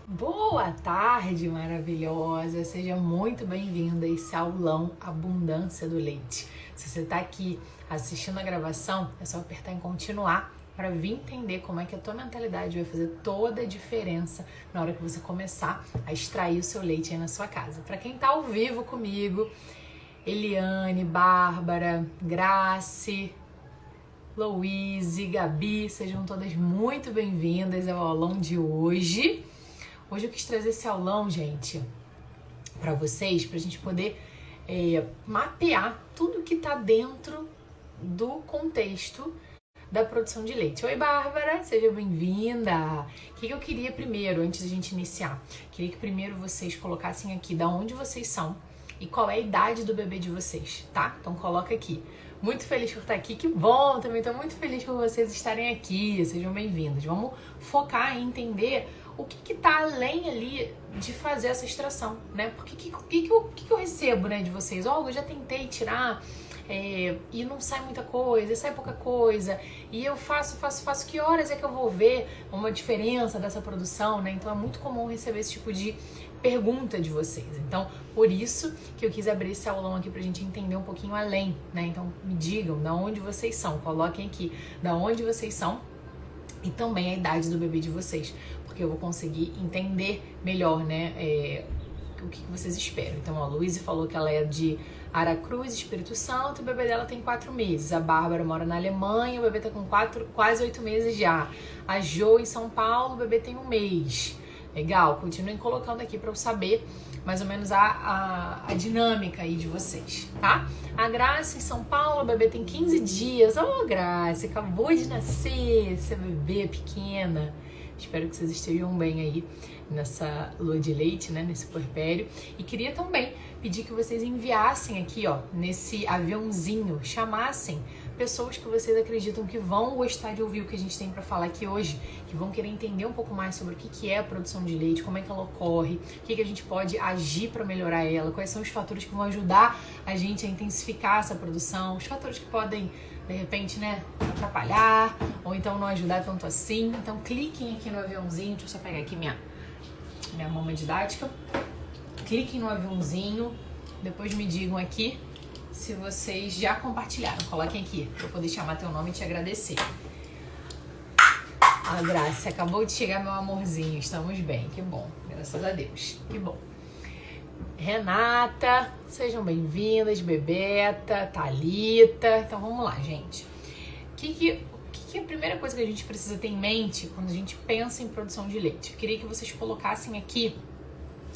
Boa tarde, maravilhosa! Seja muito bem-vinda a esse aulão Abundância do Leite. Se você está aqui assistindo a gravação, é só apertar em continuar para vir entender como é que a tua mentalidade vai fazer toda a diferença na hora que você começar a extrair o seu leite aí na sua casa. Para quem está ao vivo comigo, Eliane, Bárbara, Grace, Louise, Gabi, sejam todas muito bem-vindas ao aulão de hoje. Hoje eu quis trazer esse aulão, gente, para vocês, pra gente poder mapear tudo que tá dentro do contexto da produção de leite. Oi, Bárbara, seja bem-vinda! O que eu queria primeiro, antes da gente iniciar? Queria que primeiro vocês colocassem aqui da onde vocês são e qual é a idade do bebê de vocês, tá? Então coloca aqui. Muito feliz por estar aqui, que bom! Também tô muito feliz por vocês estarem aqui, sejam bem-vindos. Vamos focar em entender o que tá além ali de fazer essa extração, né? Porque o que eu recebo, né, de vocês? Eu já tentei tirar e não sai muita coisa, sai pouca coisa, e eu faço, que horas é que eu vou ver uma diferença dessa produção, né? Então é muito comum receber esse tipo de pergunta de vocês. Então, por isso que eu quis abrir esse aulão aqui pra gente entender um pouquinho além, né? Então, me digam da onde vocês são, coloquem aqui da onde vocês são e também a idade do bebê de vocês, porque eu vou conseguir entender melhor, né, o que vocês esperam. Então, a Luísa falou que ela é de Aracruz, Espírito Santo, o bebê dela tem 4 meses. A Bárbara mora na Alemanha, o bebê tá com quase 8 meses já. A Jo em São Paulo, o bebê tem 1 mês. Legal, continuem colocando aqui para eu saber mais ou menos a dinâmica aí de vocês, tá? A Graça em São Paulo, o bebê tem 15 dias. Ô, Graça, acabou de nascer, essa bebê pequena. Espero que vocês estejam bem aí nessa lua de leite, né, nesse puerpério. E queria também pedir que vocês enviassem aqui, ó, nesse aviãozinho, chamassem pessoas que vocês acreditam que vão gostar de ouvir o que a gente tem para falar aqui hoje, que vão querer entender um pouco mais sobre o que é a produção de leite, como é que ela ocorre, o que a gente pode agir para melhorar ela, quais são os fatores que vão ajudar a gente a intensificar essa produção, os fatores que podem, de repente, né, atrapalhar ou então não ajudar tanto assim. Então cliquem aqui no aviãozinho, deixa eu só pegar aqui minha mama didática. Cliquem no aviãozinho, depois me digam aqui se vocês já compartilharam. Coloquem aqui para eu poder chamar teu nome e te agradecer. Ah, Graça, acabou de chegar meu amorzinho, estamos bem, que bom, graças a Deus, que bom. Renata, sejam bem-vindas, Bebeta, Thalita. Então vamos lá, gente. O que é a primeira coisa que a gente precisa ter em mente quando a gente pensa em produção de leite? Eu queria que vocês colocassem aqui,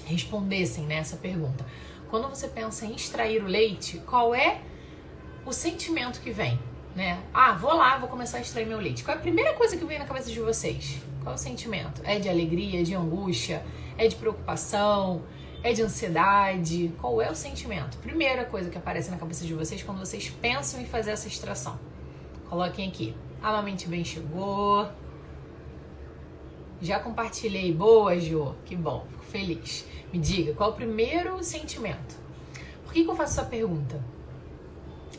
respondessem nessa pergunta. Quando você pensa em extrair o leite, qual é o sentimento que vem, né? Ah, vou começar a extrair meu leite. Qual é a primeira coisa que vem na cabeça de vocês? Qual é o sentimento? É de alegria, é de angústia, é de preocupação, é de ansiedade? Qual é o sentimento? Primeira coisa que aparece na cabeça de vocês quando vocês pensam em fazer essa extração. Coloquem aqui. Amamente bem chegou. Já compartilhei. Boa, Jo. Que bom. Fico feliz. Me diga, qual é o primeiro sentimento? Por que eu faço essa pergunta?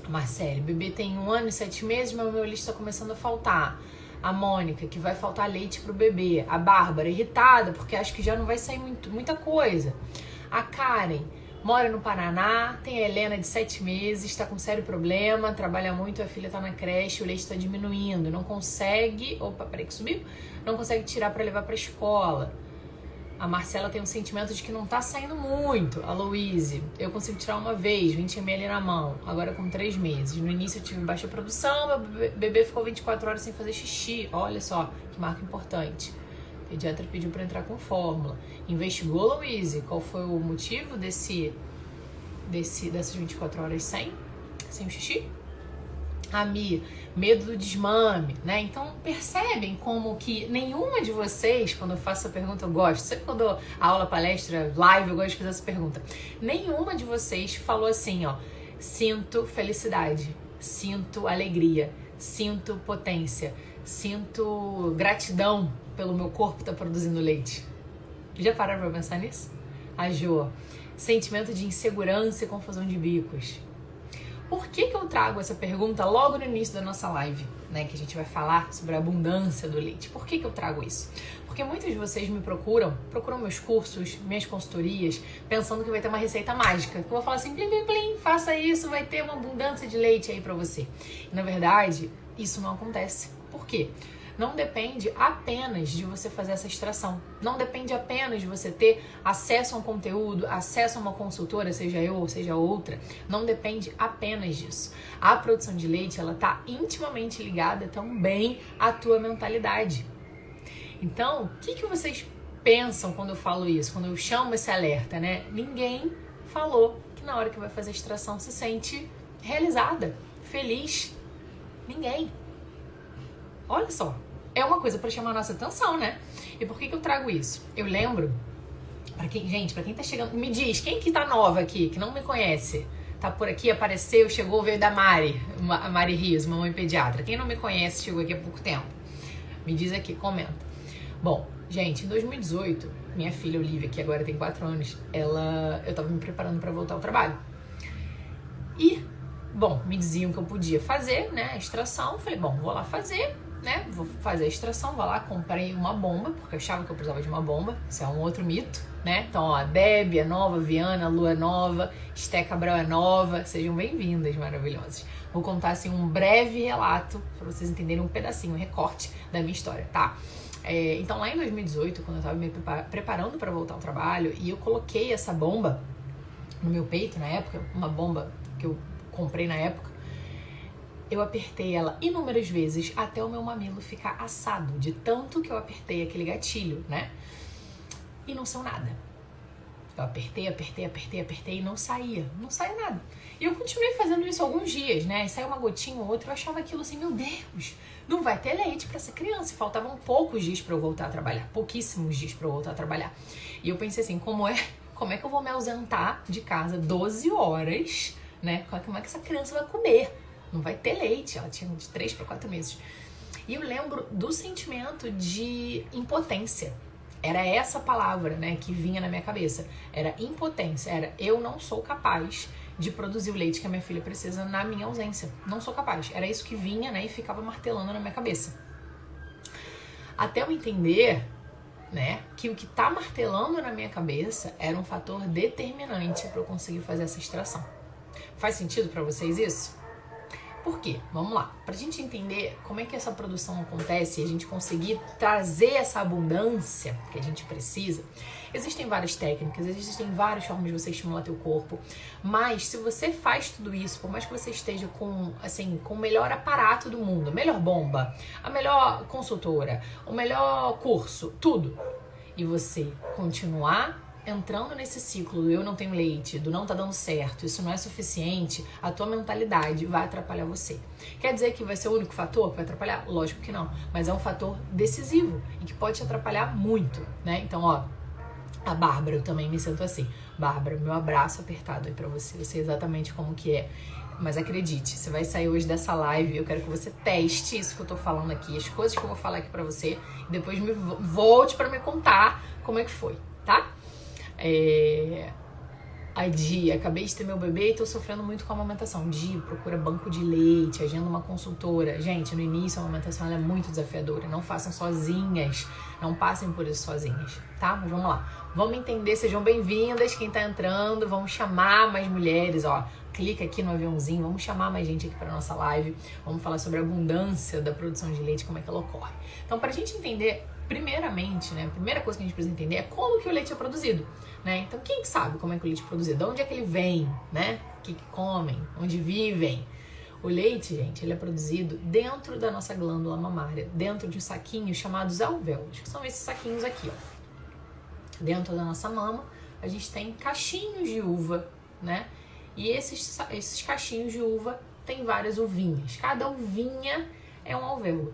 Marcele, bebê tem 1 ano e 7 meses, mas o meu leite está começando a faltar. A Mônica, que vai faltar leite pro bebê. A Bárbara, irritada, porque acho que já não vai sair muita coisa. A Karen, mora no Paraná, tem a Helena de 7 meses, está com sério problema, trabalha muito, a filha está na creche, o leite está diminuindo, não consegue... Opa, peraí que subiu. Não consegue tirar para levar para a escola. A Marcela tem um sentimento de que não tá saindo muito. A Louise, eu consigo tirar uma vez, 20 ml na mão, agora com 3 meses. No início eu tive baixa produção, meu bebê ficou 24 horas sem fazer xixi. Olha só, que marca importante. O pediatra pediu para entrar com fórmula. Investigou, Louise, qual foi o motivo dessas 24 horas sem o xixi? A Mi, medo do desmame, né? Então percebem como que nenhuma de vocês, quando eu faço essa pergunta, eu gosto, sempre quando eu aula, palestra, live, eu gosto de fazer essa pergunta. Nenhuma de vocês falou assim, ó, sinto felicidade, sinto alegria, sinto potência, sinto gratidão pelo meu corpo estar produzindo leite. Já pararam pra pensar nisso? A Jo, sentimento de insegurança e confusão de bicos. Por que eu trago essa pergunta logo no início da nossa live, né? Que a gente vai falar sobre a abundância do leite. Por que eu trago isso? Porque muitos de vocês me procuram meus cursos, minhas consultorias, pensando que vai ter uma receita mágica. Que eu vou falar assim, plim, plim, plim, faça isso, vai ter uma abundância de leite aí pra você. E, na verdade, isso não acontece. Por quê? Não depende apenas de você fazer essa extração. Não depende apenas de você ter acesso a um conteúdo, acesso a uma consultora, seja eu ou seja outra. Não depende apenas disso. A produção de leite, ela está intimamente ligada também à tua mentalidade. Então, o que vocês pensam quando eu falo isso? Quando eu chamo esse alerta, né? Ninguém falou que na hora que vai fazer a extração se sente realizada, feliz. Ninguém. Olha só. É uma coisa para chamar a nossa atenção, né? E por que eu trago isso? Eu lembro, pra quem tá chegando, me diz, quem que tá nova aqui, que não me conhece, tá por aqui, apareceu, chegou, veio da Mari, a Mari Rios, mamãe pediatra. Quem não me conhece, chegou aqui há pouco tempo. Me diz aqui, comenta. Bom, gente, em 2018, minha filha Olivia, que agora tem 4 anos, eu tava me preparando para voltar ao trabalho. E, bom, me diziam que eu podia fazer, né, a extração. Falei, bom, vou lá fazer, né, vou fazer a extração, vou lá, comprei uma bomba, porque eu achava que eu precisava de uma bomba, isso é um outro mito, né, então, ó, Debbie é nova, Viana, Lu é nova, Esté Cabral é nova, sejam bem-vindas, maravilhosas. Vou contar, assim, um breve relato, pra vocês entenderem um pedacinho, um recorte da minha história, tá? Então, lá em 2018, quando eu tava me preparando para voltar ao trabalho, e eu coloquei essa bomba no meu peito, na época, uma bomba que eu comprei na época, eu apertei ela inúmeras vezes até o meu mamilo ficar assado, de tanto que eu apertei aquele gatilho, né? E não saiu nada. Eu apertei e não saía nada. E eu continuei fazendo isso alguns dias, né? E saiu uma gotinha ou outra, eu achava aquilo assim, meu Deus, não vai ter leite pra essa criança. E faltavam poucos dias pra eu voltar a trabalhar, pouquíssimos dias pra eu voltar a trabalhar. E eu pensei assim, como é que eu vou me ausentar de casa 12 horas, né? Como é que essa criança vai comer? Não vai ter leite, ela tinha de 3 para 4 meses. E eu lembro do sentimento de impotência. Era essa palavra, né, que vinha na minha cabeça. Era impotência, era eu não sou capaz de produzir o leite que a minha filha precisa na minha ausência. Não sou capaz. Era isso que vinha, né, e ficava martelando na minha cabeça. Até eu entender, né, que o que tá martelando na minha cabeça era um fator determinante para eu conseguir fazer essa extração. Faz sentido para vocês isso? Por quê? Vamos lá. Pra gente entender como é que essa produção acontece e a gente conseguir trazer essa abundância que a gente precisa, existem várias técnicas, existem várias formas de você estimular teu corpo, mas se você faz tudo isso, por mais que você esteja com o melhor aparato do mundo, a melhor bomba, a melhor consultora, o melhor curso, tudo, e você continuar entrando nesse ciclo do eu não tenho leite, do não tá dando certo, isso não é suficiente, a tua mentalidade vai atrapalhar você. Quer dizer que vai ser o único fator que vai atrapalhar? Lógico que não, mas é um fator decisivo e que pode te atrapalhar muito, né? Então, ó, a Bárbara, eu também me sinto assim. Bárbara, meu abraço apertado aí pra você, eu sei exatamente como que é. Mas acredite, você vai sair hoje dessa live, eu quero que você teste isso que eu tô falando aqui, as coisas que eu vou falar aqui pra você, e depois volte pra me contar como é que foi, tá? A Di, acabei de ter meu bebê e tô sofrendo muito com a amamentação. Di, procura banco de leite, agenda uma consultora. Gente, no início a amamentação ela é muito desafiadora. Não façam sozinhas, não passem por isso sozinhas, tá? Mas vamos lá, vamos entender, sejam bem-vindas quem tá entrando, vamos chamar mais mulheres, ó. Clica aqui no aviãozinho, vamos chamar mais gente aqui para nossa live. Vamos falar sobre a abundância da produção de leite, como é que ela ocorre. Então, pra gente entender, primeiramente, né, a primeira coisa que a gente precisa entender é como que o leite é produzido, né? Então, quem sabe como é que o leite é produzido? De onde é que ele vem, né? O que comem? Onde vivem? O leite, gente, ele é produzido dentro da nossa glândula mamária, dentro de saquinhos chamados alvéolos, que são esses saquinhos aqui, ó. Dentro da nossa mama, a gente tem cachinhos de uva, né? E esses cachinhos de uva tem várias uvinhas. Cada uvinha é um alvéolo.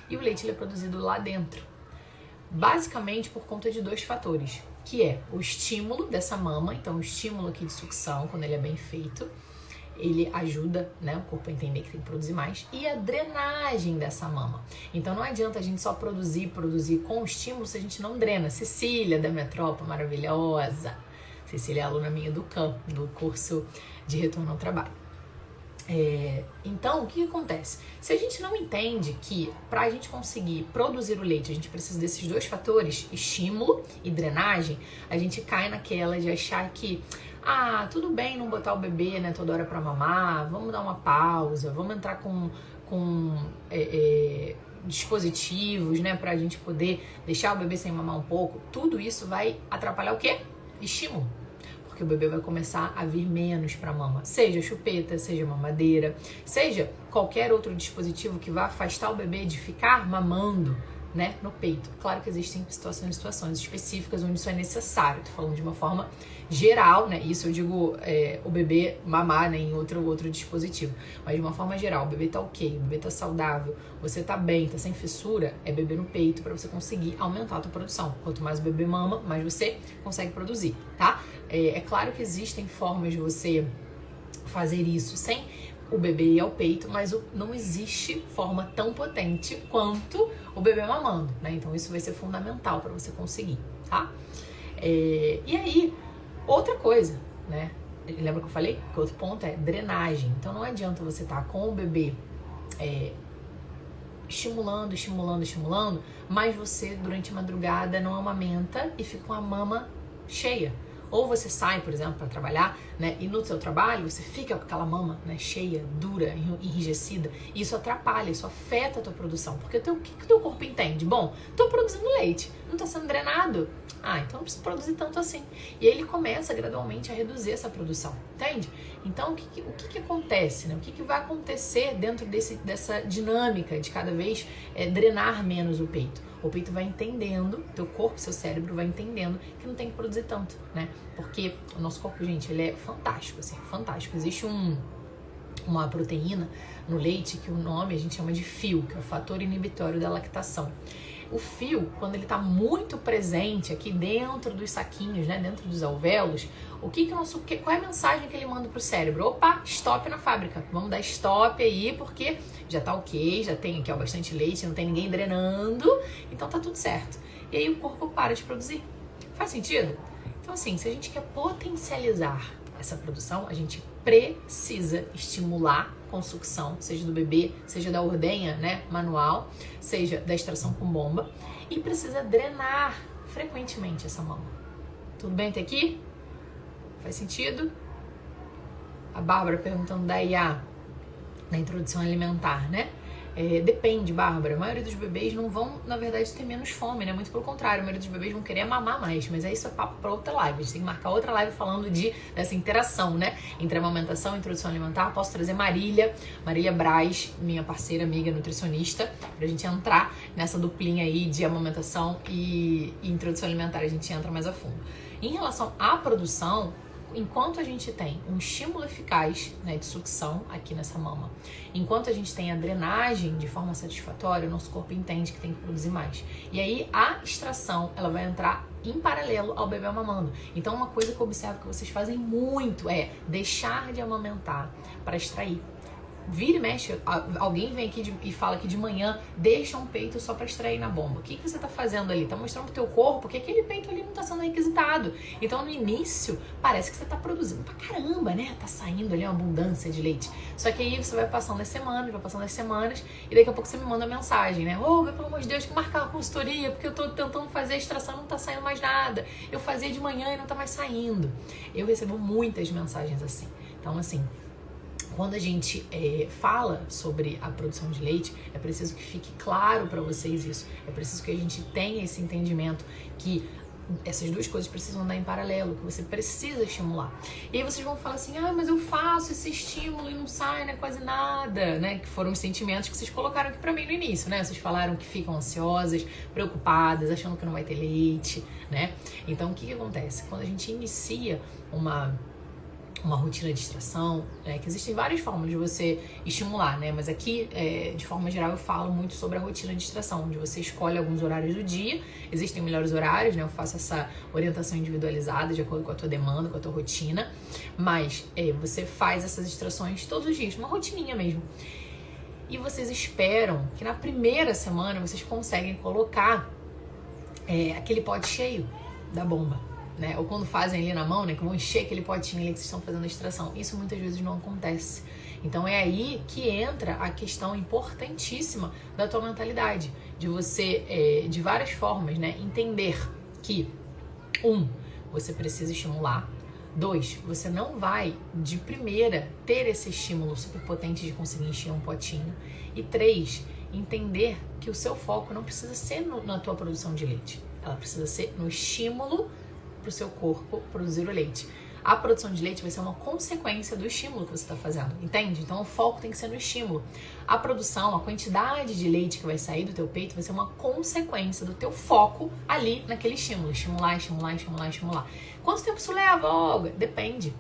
E o leite ele é produzido lá dentro. Basicamente por conta de 2 fatores. Que é o estímulo dessa mama. Então o estímulo aqui de sucção, quando ele é bem feito, ele ajuda, né, o corpo a entender que tem que produzir mais. E a drenagem dessa mama. Então não adianta a gente só produzir com estímulo se a gente não drena. Cecília da Metrópole, maravilhosa. Cecília é aluna minha do CAM, do curso de retorno ao trabalho. Então, o que acontece? Se a gente não entende que para a gente conseguir produzir o leite, a gente precisa desses dois fatores, estímulo e drenagem, a gente cai naquela de achar que tudo bem não botar o bebê, né, toda hora para mamar, vamos dar uma pausa, vamos entrar com dispositivos, né, pra gente poder deixar o bebê sem mamar um pouco. Tudo isso vai atrapalhar o quê? Estímulo. Porque o bebê vai começar a vir menos para mama, seja chupeta, seja mamadeira, seja qualquer outro dispositivo que vá afastar o bebê de ficar mamando, né, no peito. Claro que existem situações específicas onde isso é necessário. Tô falando de uma forma geral, né? Isso eu digo o bebê mamar, né, em outro dispositivo. Mas de uma forma geral, o bebê tá ok, o bebê tá saudável, você tá bem, tá sem fissura, é bebê no peito para você conseguir aumentar a tua produção. Quanto mais o bebê mama, mais você consegue produzir, tá? É claro que existem formas de você fazer isso sem o bebê ir ao peito, mas não existe forma tão potente quanto o bebê mamando, né? Então isso vai ser fundamental para você conseguir, tá? E aí, outra coisa, né? Lembra que eu falei? Que outro ponto é drenagem. Então não adianta você estar com o bebê estimulando, mas você durante a madrugada não amamenta e fica com a mama cheia. Ou você sai, por exemplo, para trabalhar, né? E no seu trabalho você fica com aquela mama, né, cheia, dura, enrijecida. E isso atrapalha, isso afeta a tua produção. Porque o que o teu corpo entende? Bom, tô produzindo leite, não tá sendo drenado. Então não preciso produzir tanto assim. E aí ele começa gradualmente a reduzir essa produção, entende? Então o que acontece, né? O que vai acontecer dentro dessa dinâmica de cada vez drenar menos o peito? O peito vai entendendo, teu corpo, seu cérebro vai entendendo que não tem que produzir tanto, né? Porque o nosso corpo, gente, ele é fantástico, assim, fantástico. Existe uma proteína no leite que o nome a gente chama de FIO, que é o fator inibitório da lactação. O FIO, quando ele está muito presente aqui dentro dos saquinhos, né, dentro dos alvéolos, qual é a mensagem que ele manda para o cérebro? Opa, stop na fábrica, vamos dar stop aí, porque já tá ok, já tem aqui bastante leite, não tem ninguém drenando, então tá tudo certo. E aí o corpo para de produzir. Faz sentido? Então assim, se a gente quer potencializar essa produção, a gente precisa estimular com sucção, seja do bebê, seja da ordenha, né, manual, seja da extração com bomba, e precisa drenar frequentemente essa mama. Tudo bem até aqui? Faz sentido? A Bárbara perguntando da IA, na introdução alimentar, né? Depende, Bárbara. A maioria dos bebês não vão, na verdade, ter menos fome, né? Muito pelo contrário, a maioria dos bebês vão querer mamar mais. Mas isso é papo para outra live. A gente tem que marcar outra live falando dessa interação, né? Entre amamentação e introdução alimentar. Posso trazer Marília Braz, minha parceira, amiga, nutricionista, pra gente entrar nessa duplinha aí de amamentação e introdução alimentar. A gente entra mais a fundo. Em relação à produção, enquanto a gente tem um estímulo eficaz, né, de sucção aqui nessa mama, enquanto a gente tem a drenagem de forma satisfatória, o nosso corpo entende que tem que produzir mais. E aí a extração, ela vai entrar em paralelo ao bebê mamando. Então uma coisa que eu observo que vocês fazem muito é deixar de amamentar para extrair. Vira e mexe, alguém vem aqui e fala que de manhã deixa um peito só para extrair na bomba. O que você tá fazendo ali? Tá mostrando pro teu corpo que aquele peito ali não tá sendo requisitado. Então no início parece que você tá produzindo pra caramba, né? Tá saindo ali uma abundância de leite. Só que aí você vai passando as semanas e daqui a pouco você me manda mensagem, né? Pelo amor de Deus, que marcar uma consultoria, porque eu tô tentando fazer a extração e não tá saindo mais nada. Eu fazia de manhã e não tá mais saindo. Eu recebo muitas mensagens assim. Então assim, quando a gente fala sobre a produção de leite, é preciso que fique claro para vocês isso. É preciso que a gente tenha esse entendimento que essas duas coisas precisam andar em paralelo, que você precisa estimular. E aí vocês vão falar assim, mas eu faço esse estímulo e não sai, né, quase nada, né? Que foram os sentimentos que vocês colocaram aqui para mim no início, né? Vocês falaram que ficam ansiosas, preocupadas, achando que não vai ter leite, né? Então o que acontece? Quando a gente inicia uma rotina de extração, que existem várias formas de você estimular, né? Mas aqui, de forma geral, eu falo muito sobre a rotina de extração, onde você escolhe alguns horários do dia, existem melhores horários, né? Eu faço essa orientação individualizada de acordo com a tua demanda, com a tua rotina, mas você faz essas extrações todos os dias, uma rotininha mesmo. E vocês esperam que na primeira semana vocês conseguem colocar aquele pote cheio da bomba, né? Ou quando fazem ali na mão, né, que vão encher aquele potinho ali que vocês estão fazendo a extração. Isso muitas vezes não acontece. Então é aí que entra a questão importantíssima da tua mentalidade, de você, de várias formas, né, entender que, você precisa estimular. 2, você não vai de primeira ter esse estímulo super potente de conseguir encher um potinho. E 3, entender que o seu foco não precisa ser na tua produção de leite. Ela precisa ser no estímulo para o seu corpo produzir o leite. A produção de leite vai ser uma consequência do estímulo que você está fazendo, entende? Então o foco tem que ser no estímulo. A produção, a quantidade de leite que vai sair do teu peito vai ser uma consequência do teu foco ali naquele estímulo. Estimular, estimular, estimular, estimular. Quanto tempo isso leva, Olga? Depende.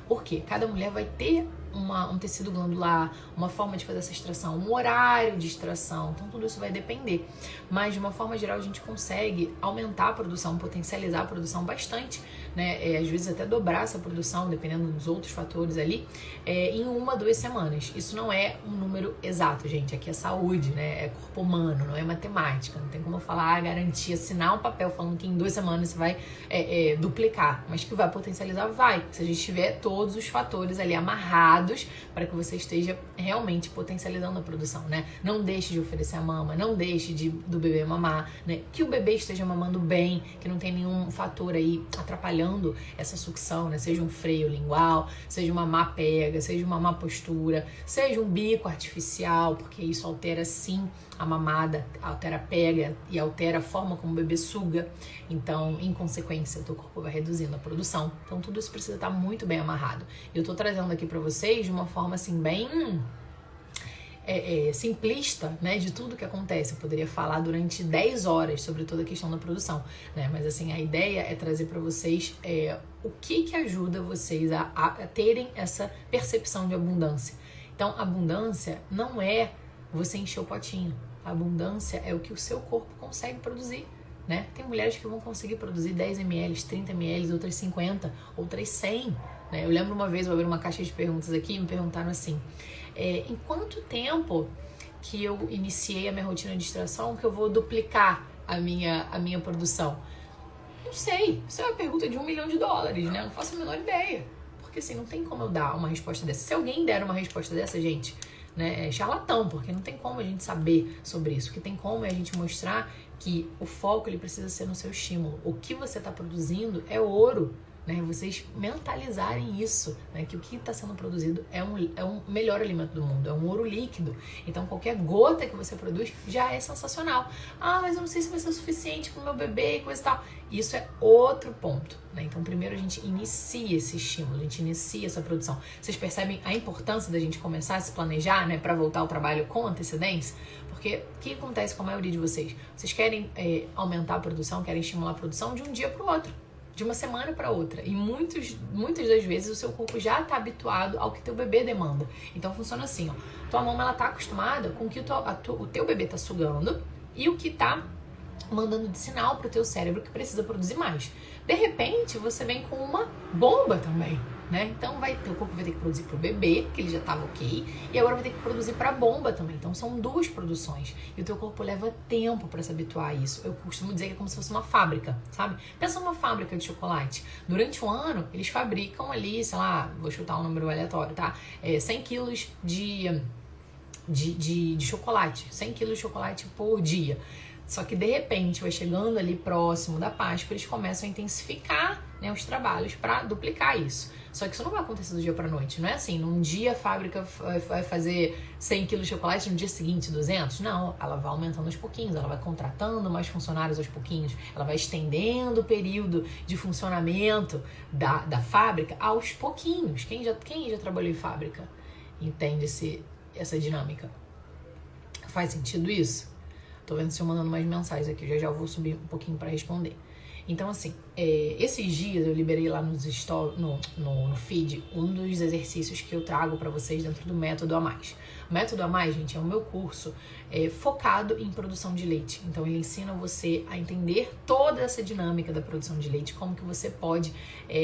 Por quê? Cada mulher vai ter um tecido glandular, uma forma de fazer essa extração, um horário de extração, então tudo isso vai depender. Mas de uma forma geral a gente consegue aumentar a produção, potencializar a produção bastante, né? Às vezes até dobrar essa produção, dependendo dos outros fatores ali, em 1 a 2 semanas. Isso não é um número exato, gente, aqui é saúde, né? É corpo humano, não é matemática, não tem como eu falar, garantir, assinar um papel falando que em 2 semanas você vai duplicar, mas que vai potencializar, vai, se a gente tiver todos os fatores ali amarrados para que você esteja realmente potencializando a produção, né? Não deixe de oferecer a mama, não deixe do bebê mamar, né? Que o bebê esteja mamando bem, que não tem nenhum fator aí atrapalhando essa sucção, né? Seja um freio lingual, seja uma má pega, seja uma má postura, seja um bico artificial, porque isso altera sim a mamada, altera a pega e altera a forma como o bebê suga. Então, em consequência, o teu corpo vai reduzindo a produção. Então, tudo isso precisa estar muito bem amarrado. Eu tô trazendo aqui pra vocês de uma forma assim bem simplista, né, de tudo que acontece. Eu poderia falar durante 10 horas sobre toda a questão da produção, né, mas assim, a ideia é trazer para vocês o que ajuda vocês a terem essa percepção de abundância. Então, abundância não é você encher o potinho. A abundância é o que o seu corpo consegue produzir, né? Tem mulheres que vão conseguir produzir 10 ml, 30 ml, outras 50, outras 100, né? Eu lembro uma vez, eu abri uma caixa de perguntas aqui e me perguntaram assim, em quanto tempo que eu iniciei a minha rotina de extração que eu vou duplicar a minha produção? Não sei, isso é uma pergunta de $1 milhão, né? Eu não faço a menor ideia, porque assim, não tem como eu dar uma resposta dessa. Se alguém der uma resposta dessa, gente, né, é charlatão, porque não tem como a gente saber sobre isso. O que tem como é a gente mostrar que o foco ele precisa ser no seu estímulo. O que você está produzindo é ouro, né? Vocês mentalizarem isso, né? Que o que está sendo produzido é um melhor alimento do mundo, é um ouro líquido. Então qualquer gota que você produz já é sensacional. Ah, mas eu não sei se vai ser o suficiente para o meu bebê e coisa e tal. Isso é outro ponto, né? Então primeiro a gente inicia esse estímulo, a gente inicia essa produção. Vocês percebem a importância da gente começar a se planejar, né, para voltar ao trabalho com antecedência? Porque o que acontece com a maioria de vocês? Vocês querem aumentar a produção, querem estimular a produção de um dia para o outro, de uma semana para outra. E muitas das vezes o seu corpo já está habituado ao que teu bebê demanda. Então funciona assim, ó. Tua mama ela tá acostumada com o que o teu bebê tá sugando e o que tá mandando de sinal pro teu cérebro que precisa produzir mais. De repente, você vem com uma bomba também, né? Então teu corpo vai ter que produzir pro bebê, que ele já tava ok, e agora vai ter que produzir pra bomba também. Então são 2 produções. E o teu corpo leva tempo pra se habituar a isso. Eu costumo dizer que é como se fosse uma fábrica, sabe? Pensa numa fábrica de chocolate. Durante um ano, eles fabricam ali, sei lá, vou chutar um número aleatório, tá? 100 quilos de chocolate. 100 quilos de chocolate por dia. Só que de repente vai chegando ali próximo da Páscoa, eles começam a intensificar, né, os trabalhos para duplicar isso. Só que isso não vai acontecer do dia para noite, não é assim, num dia a fábrica vai fazer 100 quilos de chocolate, no dia seguinte 200, não, ela vai aumentando aos pouquinhos, ela vai contratando mais funcionários aos pouquinhos, ela vai estendendo o período de funcionamento da fábrica aos pouquinhos. Quem já trabalhou em fábrica entende essa dinâmica? Faz sentido isso? Tô vendo se eu mandando mais mensagens aqui, já vou subir um pouquinho para responder. Então, assim, esses dias eu liberei lá no feed um dos exercícios que eu trago para vocês dentro do Método A Mais. O Método A Mais, gente, é o meu curso focado em produção de leite. Então, ele ensina você a entender toda essa dinâmica da produção de leite, como que você pode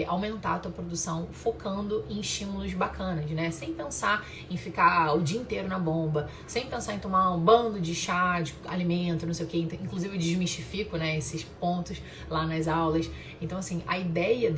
aumentar a tua produção focando em estímulos bacanas, né? Sem pensar em ficar o dia inteiro na bomba, sem pensar em tomar um bando de chá, de alimento, não sei o que. Inclusive, eu desmistifico, né, esses pontos lá nas aulas. Então, assim, a ideia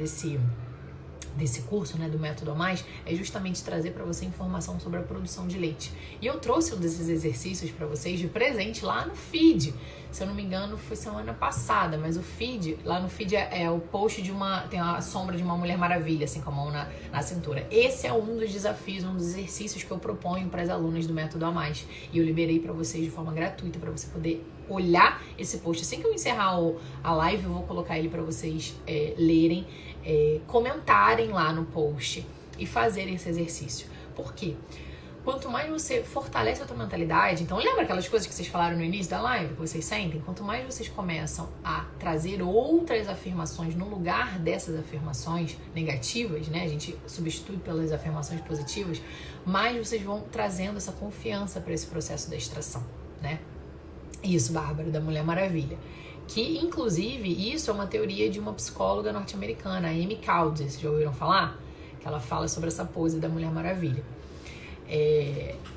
desse curso, né, do Método A Mais, é justamente trazer para você informação sobre a produção de leite. E eu trouxe um desses exercícios para vocês de presente lá no feed. Se eu não me engano, foi semana passada, mas o feed, lá no feed é o post tem a sombra de uma Mulher Maravilha, assim, com a mão na cintura. Esse é um dos desafios, um dos exercícios que eu proponho para as alunas do Método A Mais. E eu liberei para vocês de forma gratuita, para você poder olhar esse post. Assim que eu encerrar a live, eu vou colocar ele para vocês lerem, comentarem lá no post e fazerem esse exercício. Por quê? Quanto mais você fortalece a tua mentalidade, então lembra aquelas coisas que vocês falaram no início da live, que vocês sentem? Quanto mais vocês começam a trazer outras afirmações no lugar dessas afirmações negativas, né? A gente substitui pelas afirmações positivas, mais vocês vão trazendo essa confiança para esse processo da extração, né? Isso, Bárbara, da Mulher Maravilha. Que, inclusive, isso é uma teoria de uma psicóloga norte-americana, a Amy Cuddy, vocês já ouviram falar? Que ela fala sobre essa pose da Mulher Maravilha.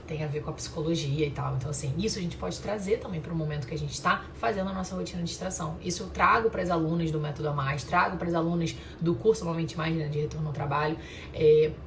Tem a ver com a psicologia e tal. Então, assim, isso a gente pode trazer também para o momento que a gente está fazendo a nossa rotina de extração. Isso eu trago para as alunas do Método A Mais, trago para as alunas do curso Novamente Mais, né, de retorno ao trabalho.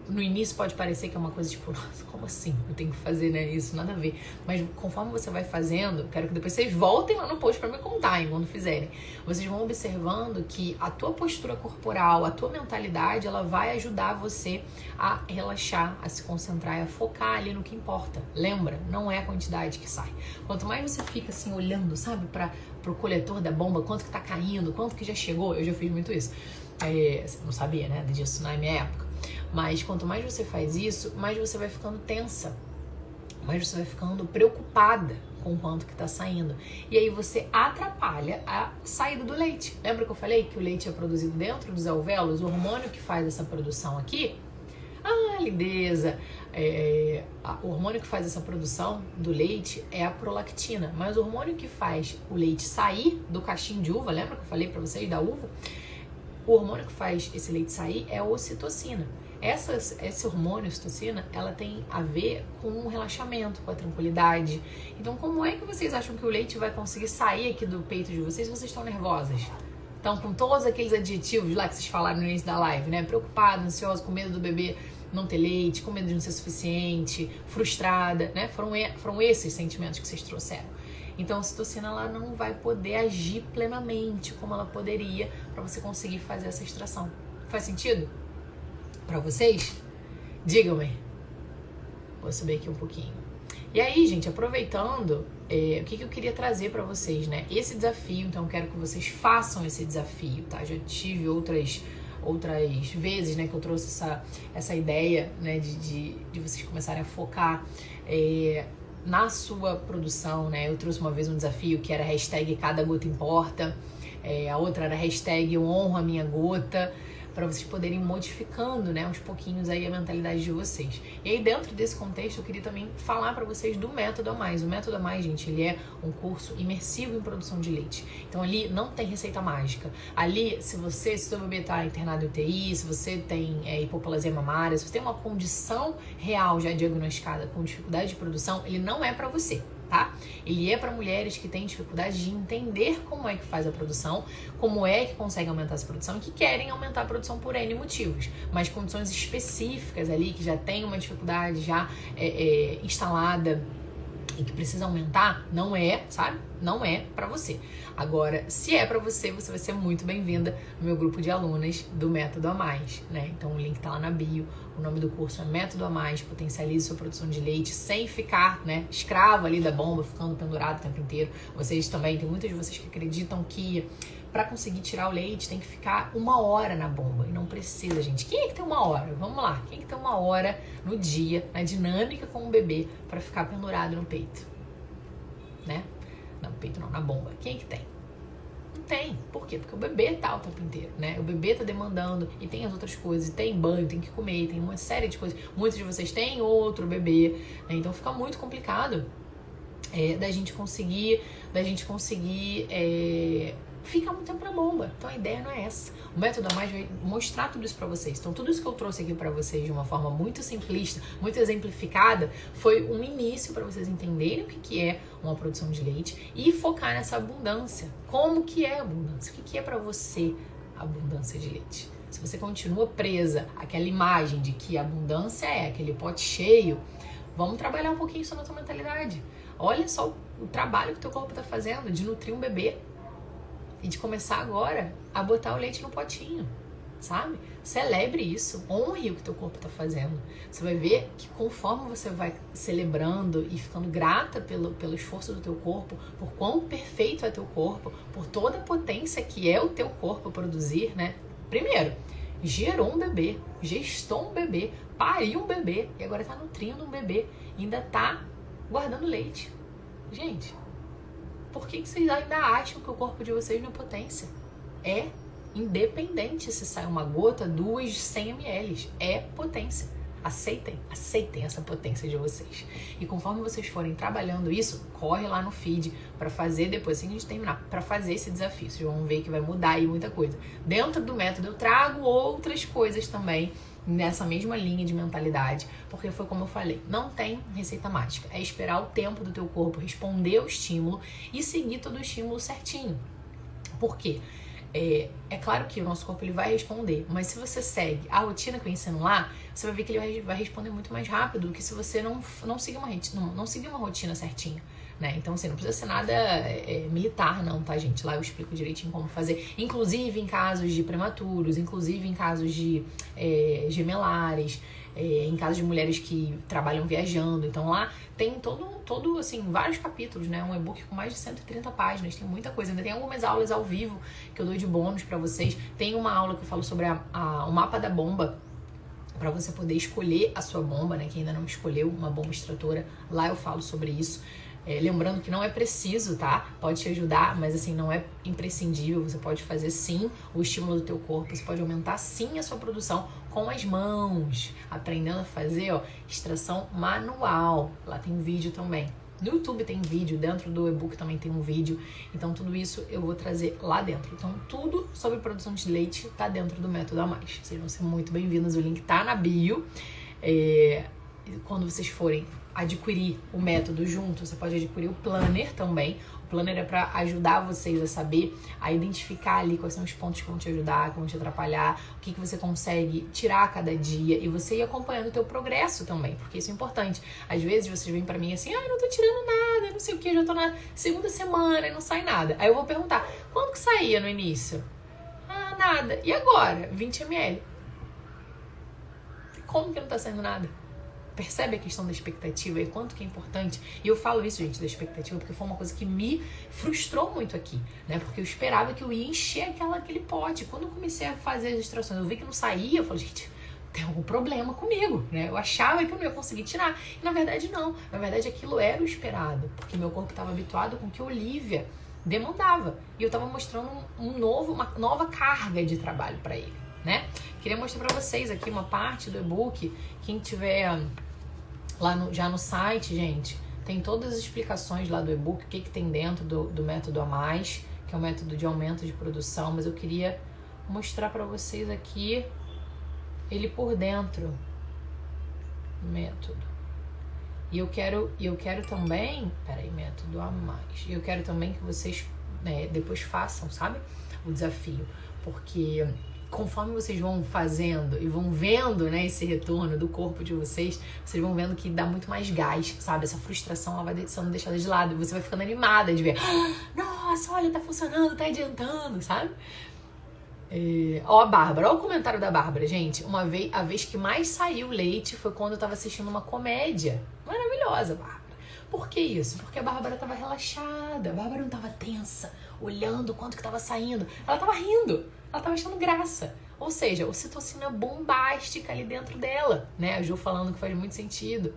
No início pode parecer que é uma coisa tipo, nossa, como assim? Eu tenho que fazer, né? Isso, nada a ver. Mas conforme você vai fazendo, quero que depois vocês voltem lá no post para me contarem quando fizerem. Vocês vão observando que a tua postura corporal, a tua mentalidade, ela vai ajudar você a relaxar, a se concentrar e a focar ali no que importa. Lembra? Não é a quantidade que sai. Quanto mais você fica assim olhando, sabe, pro coletor da bomba, quanto que tá caindo, quanto que já chegou, eu já fiz muito isso. Não sabia, né, disso na minha época. Mas quanto mais você faz isso, mais você vai ficando tensa, mais você vai ficando preocupada com o quanto que tá saindo. E aí você atrapalha a saída do leite. Lembra que eu falei que o leite é produzido dentro dos alvéolos? O hormônio que faz essa produção aqui, lindeza, o hormônio que faz essa produção do leite é a prolactina, mas o hormônio que faz o leite sair do cachinho de uva, lembra que eu falei pra vocês da uva? O hormônio que faz esse leite sair é a ocitocina. Esse hormônio, a ocitocina, ela tem a ver com o relaxamento, com a tranquilidade. Então, como é que vocês acham que o leite vai conseguir sair aqui do peito de vocês se vocês estão nervosas? Então, com todos aqueles adjetivos lá que vocês falaram no início da live, né? Preocupado, ansioso, com medo do bebê não ter leite, com medo de não ser suficiente, frustrada, né? Foram esses sentimentos que vocês trouxeram. Então, a ocitocina, ela não vai poder agir plenamente como ela poderia para você conseguir fazer essa extração. Faz sentido para vocês? Digam-me. Vou subir aqui um pouquinho. E aí, gente, aproveitando, o que eu queria trazer para vocês, né? Esse desafio, então eu quero que vocês façam esse desafio, tá? Já tive outras vezes, né, que eu trouxe essa ideia, né, de vocês começarem a focar na sua produção, né? Eu trouxe uma vez um desafio que era hashtag cada gota importa, a outra era hashtag eu honro a minha gota, para vocês poderem ir modificando, né, uns pouquinhos aí a mentalidade de vocês. E aí dentro desse contexto eu queria também falar para vocês do Método A Mais. O Método A Mais, gente, ele é um curso imersivo em produção de leite. Então ali não tem receita mágica. Ali, se seu bebê está internado em UTI, se você tem hipoplasia mamária, se você tem uma condição real já diagnosticada com dificuldade de produção, ele não é para você. Tá? Ele é para mulheres que têm dificuldade de entender como é que faz a produção, como é que consegue aumentar essa produção e que querem aumentar a produção por N motivos, mas condições específicas ali que já tem uma dificuldade já instalada e que precisa aumentar, não é, sabe? Não é pra você. Agora, se é pra você, você vai ser muito bem-vinda no meu grupo de alunas do Método A Mais, né? Então o link tá lá na bio, o nome do curso é Método A Mais, potencialize sua produção de leite sem ficar, né, escravo ali da bomba, ficando pendurado o tempo inteiro. Vocês também, tem muitas de vocês que acreditam que para conseguir tirar o leite tem que ficar 1 hora na bomba. E não precisa, gente. Quem é que tem 1 hora? Vamos lá. Quem é que tem 1 hora no dia, na dinâmica com o bebê, para ficar pendurado no peito? Né? Não, no peito não, na bomba. Quem é que tem? Não tem. Por quê? Porque o bebê tá o tempo inteiro, né? O bebê tá demandando e tem as outras coisas. Tem banho, tem que comer, tem uma série de coisas. Muitos de vocês têm outro bebê, né? Então fica muito complicado da gente conseguir fica muito tempo na bomba. Então a ideia não é essa. O Método A Mais vai mostrar tudo isso pra vocês. Então tudo isso que eu trouxe aqui pra vocês de uma forma muito simplista, muito exemplificada, foi um início pra vocês entenderem o que é uma produção de leite e focar nessa abundância. Como que é a abundância? O que é pra você abundância de leite. Se você continua presa àquela imagem de que a abundância é aquele pote cheio, vamos trabalhar um pouquinho isso na tua mentalidade. Olha só o trabalho que o teu corpo está fazendo de nutrir um bebê e de começar agora a botar o leite no potinho, sabe? Celebre isso, honre o que teu corpo está fazendo. Você vai ver que conforme você vai celebrando e ficando grata pelo esforço do teu corpo, por quão perfeito é teu corpo, por toda a potência que é o teu corpo produzir, né? Primeiro, gerou um bebê, gestou um bebê, pariu um bebê e agora está nutrindo um bebê e ainda está guardando leite. Gente, por que vocês ainda acham que o corpo de vocês não é potência? É independente se sai uma gota, 2, 100 ml. É potência. Aceitem essa potência de vocês. E conforme vocês forem trabalhando isso, corre lá no feed para fazer, depois assim que a gente terminar, para fazer esse desafio. Vocês vão ver que vai mudar aí muita coisa. Dentro do método eu trago outras coisas também nessa mesma linha de mentalidade, porque foi como eu falei, não tem receita mágica. É esperar o tempo do teu corpo responder ao estímulo e seguir todo o estímulo certinho. Por quê? É claro que o nosso corpo ele vai responder, mas se você segue a rotina que eu ensino lá, você vai ver que ele vai responder muito mais rápido do que se você não seguir uma rotina certinha, né? Então, assim, não precisa ser nada militar não, tá, gente? Lá eu explico direitinho como fazer, inclusive em casos de prematuros, inclusive em casos de gemelares, em casos de mulheres que trabalham viajando. Então lá tem todo assim, vários capítulos, né? Um e-book com mais de 130 páginas, tem muita coisa. Ainda tem algumas aulas ao vivo que eu dou de bônus pra vocês. Tem uma aula que eu falo sobre o mapa da bomba, para você poder escolher a sua bomba, né? Quem ainda não escolheu uma bomba extratora, lá eu falo sobre isso. Lembrando que não é preciso, tá? Pode te ajudar, mas assim, não é imprescindível. Você pode fazer sim o estímulo do teu corpo, você pode aumentar sim a sua produção com as mãos, aprendendo a fazer, extração manual. Lá tem vídeo também. No YouTube tem vídeo, dentro do e-book também tem um vídeo. Então tudo isso eu vou trazer lá dentro. Então tudo sobre produção de leite tá dentro do Método A Mais. Vocês vão ser muito bem-vindos, o link tá na bio. Quando vocês forem adquirir o método junto, você pode adquirir o planner também. O planner é para ajudar vocês a saber, a identificar ali quais são os pontos que vão te ajudar, que vão te atrapalhar, o que você consegue tirar a cada dia e você ir acompanhando o teu progresso também, porque isso é importante. Às vezes vocês vêm para mim assim, não tô tirando nada, não sei o que, já tô na segunda semana e não sai nada. Aí eu vou perguntar, quando que saía no início? Nada. E agora? 20 ml. Como que não tá saindo nada? Percebe a questão da expectativa e quanto que é importante? E eu falo isso, gente, da expectativa, porque foi uma coisa que me frustrou muito aqui, né? Porque eu esperava que eu ia encher aquele pote. Quando eu comecei a fazer as extrações, eu vi que não saía, eu falei, gente, tem algum problema comigo, né? Eu achava que eu não ia conseguir tirar. E na verdade não. Na verdade aquilo era o esperado, porque meu corpo estava habituado com o que a Olivia demandava. E eu estava mostrando uma nova carga de trabalho para ele, né? Queria mostrar para vocês aqui uma parte do e-book. Quem tiver lá já no site, gente, tem todas as explicações lá do e-book, o que tem dentro do Método A Mais, que é o método de aumento de produção, mas eu queria mostrar para vocês aqui ele por dentro, método. E eu quero também, Método A Mais, e eu quero também que vocês depois façam, sabe, o desafio, porque conforme vocês vão fazendo e vão vendo, né, esse retorno do corpo de vocês, vocês vão vendo que dá muito mais gás, sabe? Essa frustração ela vai sendo deixada de lado e você vai ficando animada de ver, nossa, olha, tá funcionando, tá adiantando, sabe? A Bárbara, olha o comentário da Bárbara, gente. A vez que mais saiu leite foi quando eu tava assistindo uma comédia. Maravilhosa, Bárbara. Por que isso? Porque a Bárbara tava relaxada, a Bárbara não tava tensa, olhando quanto que tava saindo. Ela tava rindo, ela tava achando graça. Ou seja, ocitocina bombástica ali dentro dela, né? A Ju falando que faz muito sentido.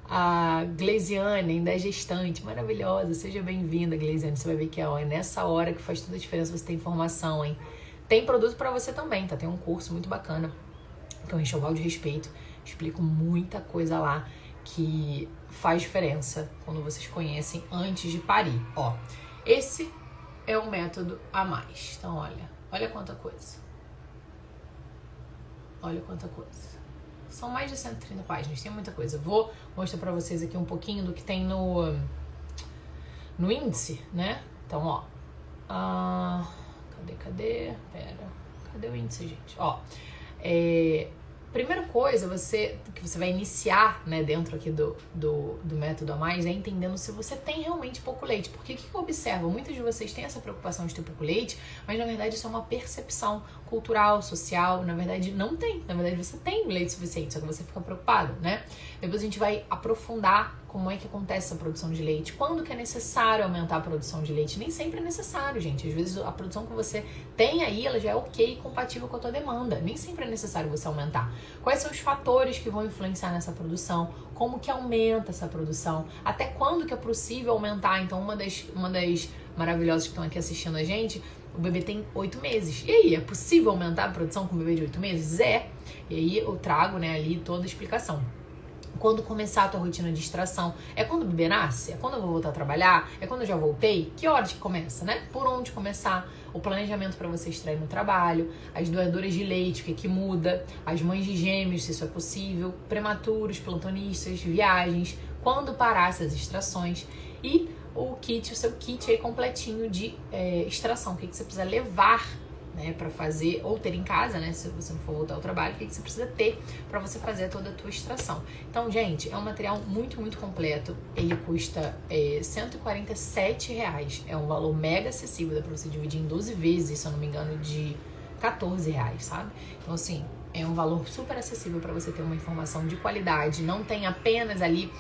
A Gleisiane, ainda é gestante, maravilhosa. Seja bem-vinda, Gleisiane. Você vai ver que é nessa hora que faz toda a diferença você ter informação, hein? Tem produto pra você também, tá? Tem um curso muito bacana, que é o Enxoval de Respeito. Explico muita coisa lá que faz diferença quando vocês conhecem antes de parir. Ó, esse é o Método A Mais. Então, olha quanta coisa. Olha quanta coisa. São mais de 130 páginas, tem muita coisa. Vou mostrar pra vocês aqui um pouquinho do que tem no índice, né? Então, ó. Cadê o índice, gente? Ó, primeira coisa que você vai iniciar, né, dentro aqui do método a mais é entendendo se você tem realmente pouco leite. Porque o que eu observo? Muitos de vocês têm essa preocupação de ter pouco leite, mas na verdade isso é uma percepção cultural, social. Na verdade não tem. Na verdade você tem leite suficiente, só que você fica preocupado, né? Depois a gente vai aprofundar como é que acontece essa produção de leite, quando que é necessário aumentar a produção de leite. Nem sempre é necessário, gente. Às vezes a produção que você tem aí, ela já é ok, compatível com a tua demanda. Nem sempre é necessário você aumentar. Quais são os fatores que vão influenciar nessa produção? Como que aumenta essa produção? Até quando que é possível aumentar? Então, uma das maravilhosas que estão aqui assistindo a gente, o bebê tem 8 meses. E aí, é possível aumentar a produção com um bebê de 8 meses? É. E aí eu trago, né, ali toda a explicação. Quando começar a tua rotina de extração? É quando o bebê nasce? É quando eu vou voltar a trabalhar? É quando eu já voltei? Que horas que começa, né? Por onde começar? O planejamento para você extrair no trabalho, as doadoras de leite, o que muda, as mães de gêmeos, se isso é possível, prematuros, plantonistas, viagens, quando parar essas extrações e o seu kit aí completinho de extração, o que você precisa levar, né, para fazer, ou ter em casa, né, se você não for voltar ao trabalho, o que você precisa ter para você fazer toda a tua extração. Então, gente, é um material muito, muito completo. Ele custa R$147. É um valor mega acessível, dá para você dividir em 12 vezes, se eu não me engano, de R$14, sabe? Então, assim, é um valor super acessível para você ter uma informação de qualidade. Não tem apenas ali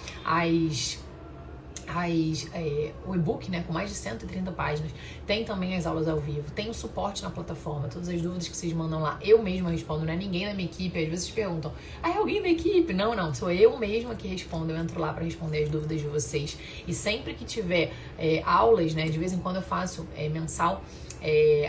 o e-book, né, com mais de 130 páginas, tem também as aulas ao vivo, tem o suporte na plataforma, todas as dúvidas que vocês mandam lá, eu mesma respondo, não é ninguém da minha equipe. Às vezes perguntam, é alguém da equipe? Não, sou eu mesma que respondo, eu entro lá para responder as dúvidas de vocês, e sempre que tiver aulas, né, de vez em quando eu faço mensal,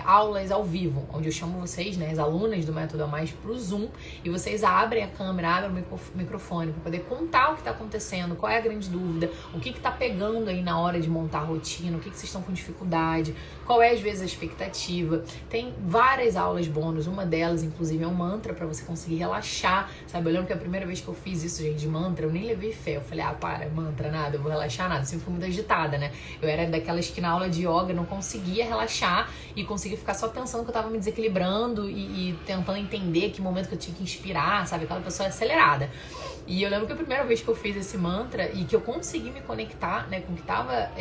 aulas ao vivo, onde eu chamo vocês, né, as alunas do Método A Mais, pro Zoom, e vocês abrem a câmera, abrem o microfone para poder contar o que está acontecendo, qual é a grande dúvida, o que está pegando aí na hora de montar a rotina, o que vocês estão com dificuldade, qual é às vezes a expectativa. Tem várias aulas bônus, uma delas inclusive é um mantra para você conseguir relaxar, sabe? Eu lembro que a primeira vez que eu fiz isso, gente, de mantra, eu nem levei fé, eu falei, para, mantra, nada, eu vou relaxar nada, eu sempre fui muito agitada, né? Eu era daquelas que na aula de yoga não conseguia relaxar e conseguia ficar só pensando que eu tava me desequilibrando e tentando entender que momento que eu tinha que inspirar, sabe? Aquela pessoa acelerada. E eu lembro que a primeira vez que eu fiz esse mantra e que eu consegui me conectar, né, com o que tava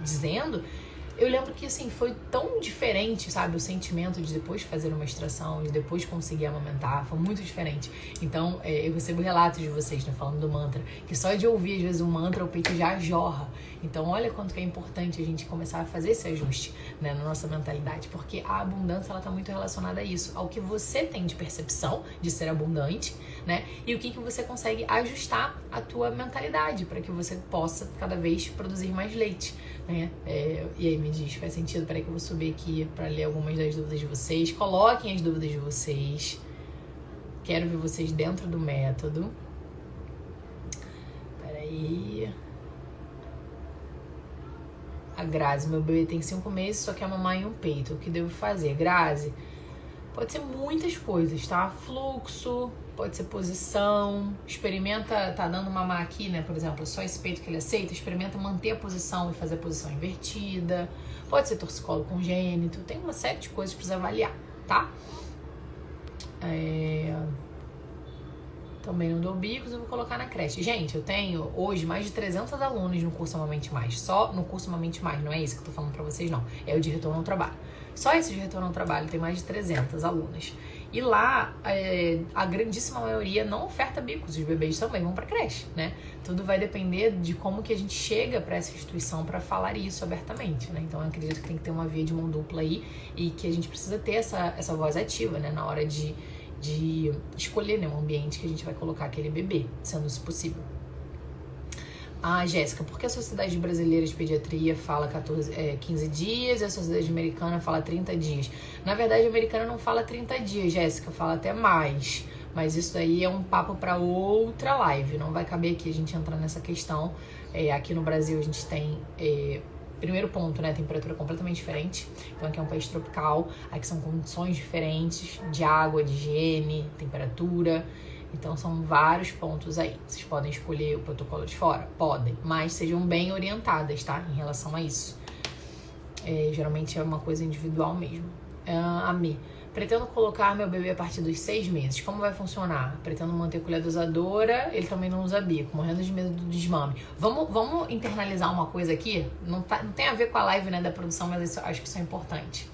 dizendo, eu lembro que, assim, foi tão diferente, sabe? O sentimento de depois fazer uma extração, de depois conseguir amamentar, foi muito diferente. Então, eu recebo relatos de vocês, né, falando do mantra, que só de ouvir, às vezes, o mantra, o peito já jorra. Então, olha quanto que é importante a gente começar a fazer esse ajuste, né, na nossa mentalidade, porque a abundância, ela tá muito relacionada a isso, ao que você tem de percepção de ser abundante, né, e o que você consegue ajustar a tua mentalidade, para que você possa, cada vez, produzir mais leite, né. E aí, me diz, faz sentido? Peraí que eu vou subir aqui para ler algumas das dúvidas de vocês. Coloquem as dúvidas de vocês. Quero ver vocês dentro do método. Peraí. A Grazi, meu bebê tem 5 meses, só quer mamar em um peito. O que devo fazer? Grazi, pode ser muitas coisas, tá? Fluxo, pode ser posição, experimenta, tá dando mamar aqui, né, por exemplo, só esse peito que ele aceita, experimenta manter a posição e fazer a posição invertida, pode ser torcicolo congênito, tem uma série de coisas que precisa avaliar, tá? Também não dou bicos, eu vou colocar na creche. Gente, eu tenho hoje mais de 300 alunos no curso Amamente Mais, só no curso Amamente Mais, não é isso que eu tô falando pra vocês, não, é o de retorno ao trabalho. Só esse de retorno ao trabalho tem mais de 300 alunas. E lá, a grandíssima maioria não oferta bicos, os bebês também vão para creche, né? Tudo vai depender de como que a gente chega para essa instituição para falar isso abertamente, né? Então, eu acredito que tem que ter uma via de mão dupla aí e que a gente precisa ter essa voz ativa, né? Na hora de escolher, né, um ambiente que a gente vai colocar aquele bebê, sendo isso possível. Jéssica, por que a Sociedade Brasileira de Pediatria fala 15 dias e a Sociedade Americana fala 30 dias? Na verdade, a americana não fala 30 dias, Jéssica, fala até mais. Mas isso daí é um papo para outra live, não vai caber aqui a gente entrar nessa questão. Aqui no Brasil a gente tem... primeiro ponto, né, temperatura completamente diferente. Então aqui é um país tropical, aqui são condições diferentes de água, de higiene, temperatura. Então são vários pontos aí. Vocês podem escolher o protocolo de fora? Podem, mas sejam bem orientadas, tá? Em relação a isso. Geralmente é uma coisa individual mesmo. Ami, pretendo colocar meu bebê a partir dos 6 meses. Como vai funcionar? Pretendo manter colher dosadora, ele também não usa bico, morrendo de medo do desmame. Vamos internalizar uma coisa aqui, não tem a ver com a live, né, da produção, mas isso, acho que isso é importante.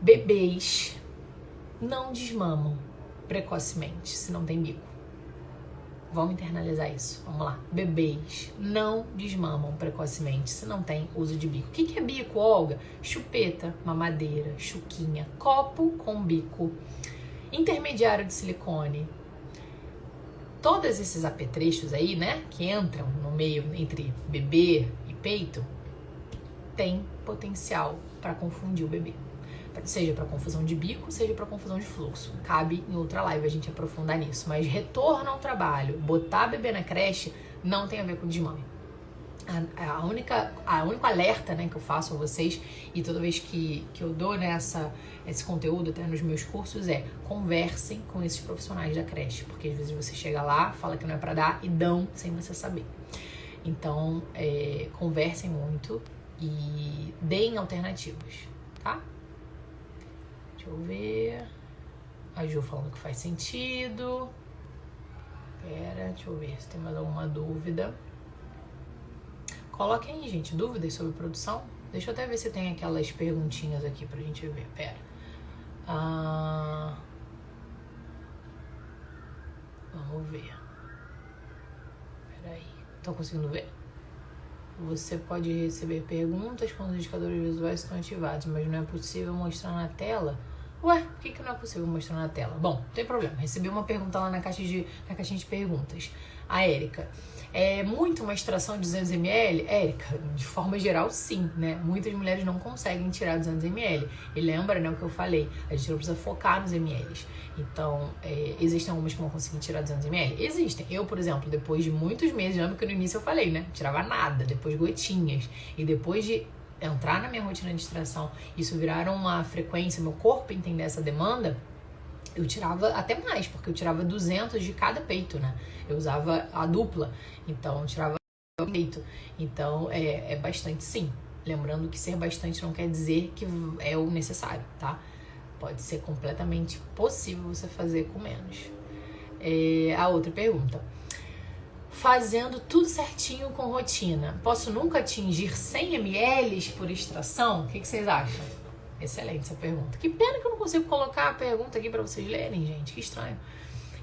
Bebês não desmamam precocemente se não tem bico. Vamos internalizar isso. Vamos lá. Bebês não desmamam precocemente se não tem uso de bico. O que é bico, Olga? Chupeta, mamadeira, chuquinha, copo com bico, intermediário de silicone. Todos esses apetrechos aí, né, que entram no meio entre bebê e peito, tem potencial para confundir o bebê. Seja para confusão de bico, seja para confusão de fluxo. Cabe em outra live a gente aprofundar nisso. Mas retorno ao trabalho, botar bebê na creche, não tem a ver com desmame. A único alerta, né, que eu faço a vocês, e toda vez que eu dou, né, esse conteúdo até nos meus cursos, é conversem com esses profissionais da creche. Porque às vezes você chega lá, fala que não é para dar e dão sem você saber. Então, conversem muito e deem alternativas, tá? Deixa eu ver. A Ju falando que faz sentido. Pera, deixa eu ver se tem mais alguma dúvida. Coloquem aí, gente, dúvidas sobre produção. Deixa eu até ver se tem aquelas perguntinhas aqui pra gente ver. Pera. Vamos ver. Peraí. Estão conseguindo ver? Você pode receber perguntas quando os indicadores visuais estão ativados, mas não é possível mostrar na tela? Ué, por que não é possível mostrar na tela? Bom, não tem problema. Recebi uma pergunta lá na caixinha de perguntas. A Érica. É muito uma extração de 200 ml? Érica, de forma geral, sim, né? Muitas mulheres não conseguem tirar 200 ml. E lembra, né, o que eu falei? A gente não precisa focar nos ml. Então, existem algumas que vão conseguir tirar 200 ml? Existem. Eu, por exemplo, depois de muitos meses, lembra que no início eu falei, né? Tirava nada, depois gotinhas. E depois de entrar na minha rotina de extração, isso virar uma frequência, meu corpo entender essa demanda, eu tirava até mais, porque eu tirava 200 de cada peito, né? Eu usava a dupla, então eu tirava o peito. Então, é bastante sim. Lembrando que ser bastante não quer dizer que é o necessário, tá? Pode ser completamente possível você fazer com menos. A outra pergunta. Fazendo tudo certinho com rotina, posso nunca atingir 100 ml por extração? O que vocês acham? Excelente essa pergunta. Que pena que eu não consigo colocar a pergunta aqui pra vocês lerem, gente. Que estranho.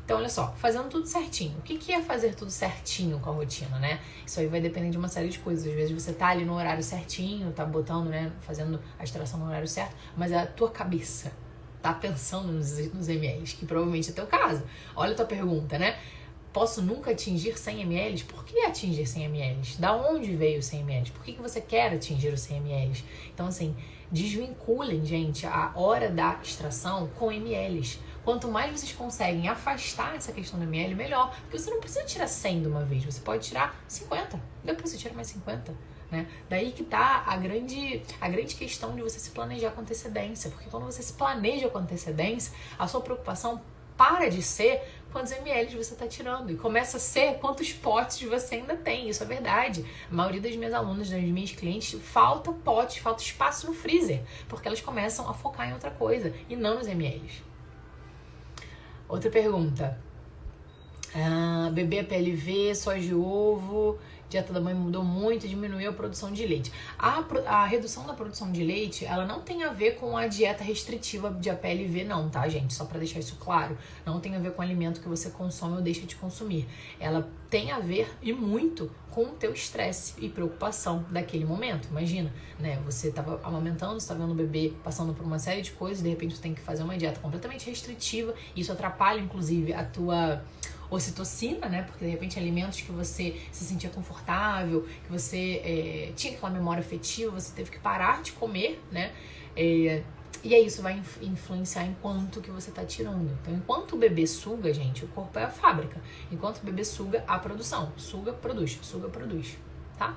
Então, olha só. Fazendo tudo certinho. O que é fazer tudo certinho com a rotina, né? Isso aí vai depender de uma série de coisas. Às vezes você tá ali no horário certinho, tá botando, né? Fazendo a extração no horário certo, mas a tua cabeça tá pensando nos ml, que provavelmente é teu caso. Olha a tua pergunta, né? Posso nunca atingir 100 ml? Por que atingir 100 ml? Da onde veio os 100 ml? Por que você quer atingir os 100 ml? Então, assim, desvinculem, gente, a hora da extração com ml. Quanto mais vocês conseguem afastar essa questão do ml, melhor. Porque você não precisa tirar 100 de uma vez, você pode tirar 50. Depois você tira mais 50. Né? Daí que tá a grande questão de você se planejar com antecedência. Porque quando você se planeja com antecedência, a sua preocupação para de ser quantos ml você está tirando e começa a ser quantos potes você ainda tem. Isso é verdade. A maioria das minhas alunas, das minhas clientes, falta potes, falta espaço no freezer, porque elas começam a focar em outra coisa e não nos ml. Outra pergunta. Bebê PLV, soja de ovo, dieta da mãe mudou muito, diminuiu a produção de leite. A redução da produção de leite, ela não tem a ver com a dieta restritiva de APLV não, tá, gente? Só pra deixar isso claro. Não tem a ver com o alimento que você consome ou deixa de consumir. Ela tem a ver, e muito, com o teu estresse e preocupação daquele momento. Imagina, né? Você tava amamentando, você tá vendo o bebê passando por uma série de coisas, de repente você tem que fazer uma dieta completamente restritiva, e isso atrapalha, inclusive, a tua ocitocina, né? Porque de repente alimentos que você se sentia confortável, que você tinha aquela memória afetiva, você teve que parar de comer, né? E aí isso vai influenciar em quanto que você tá tirando. Então, enquanto o bebê suga, gente, o corpo é a fábrica. Enquanto o bebê suga, a produção. Suga, produz, tá?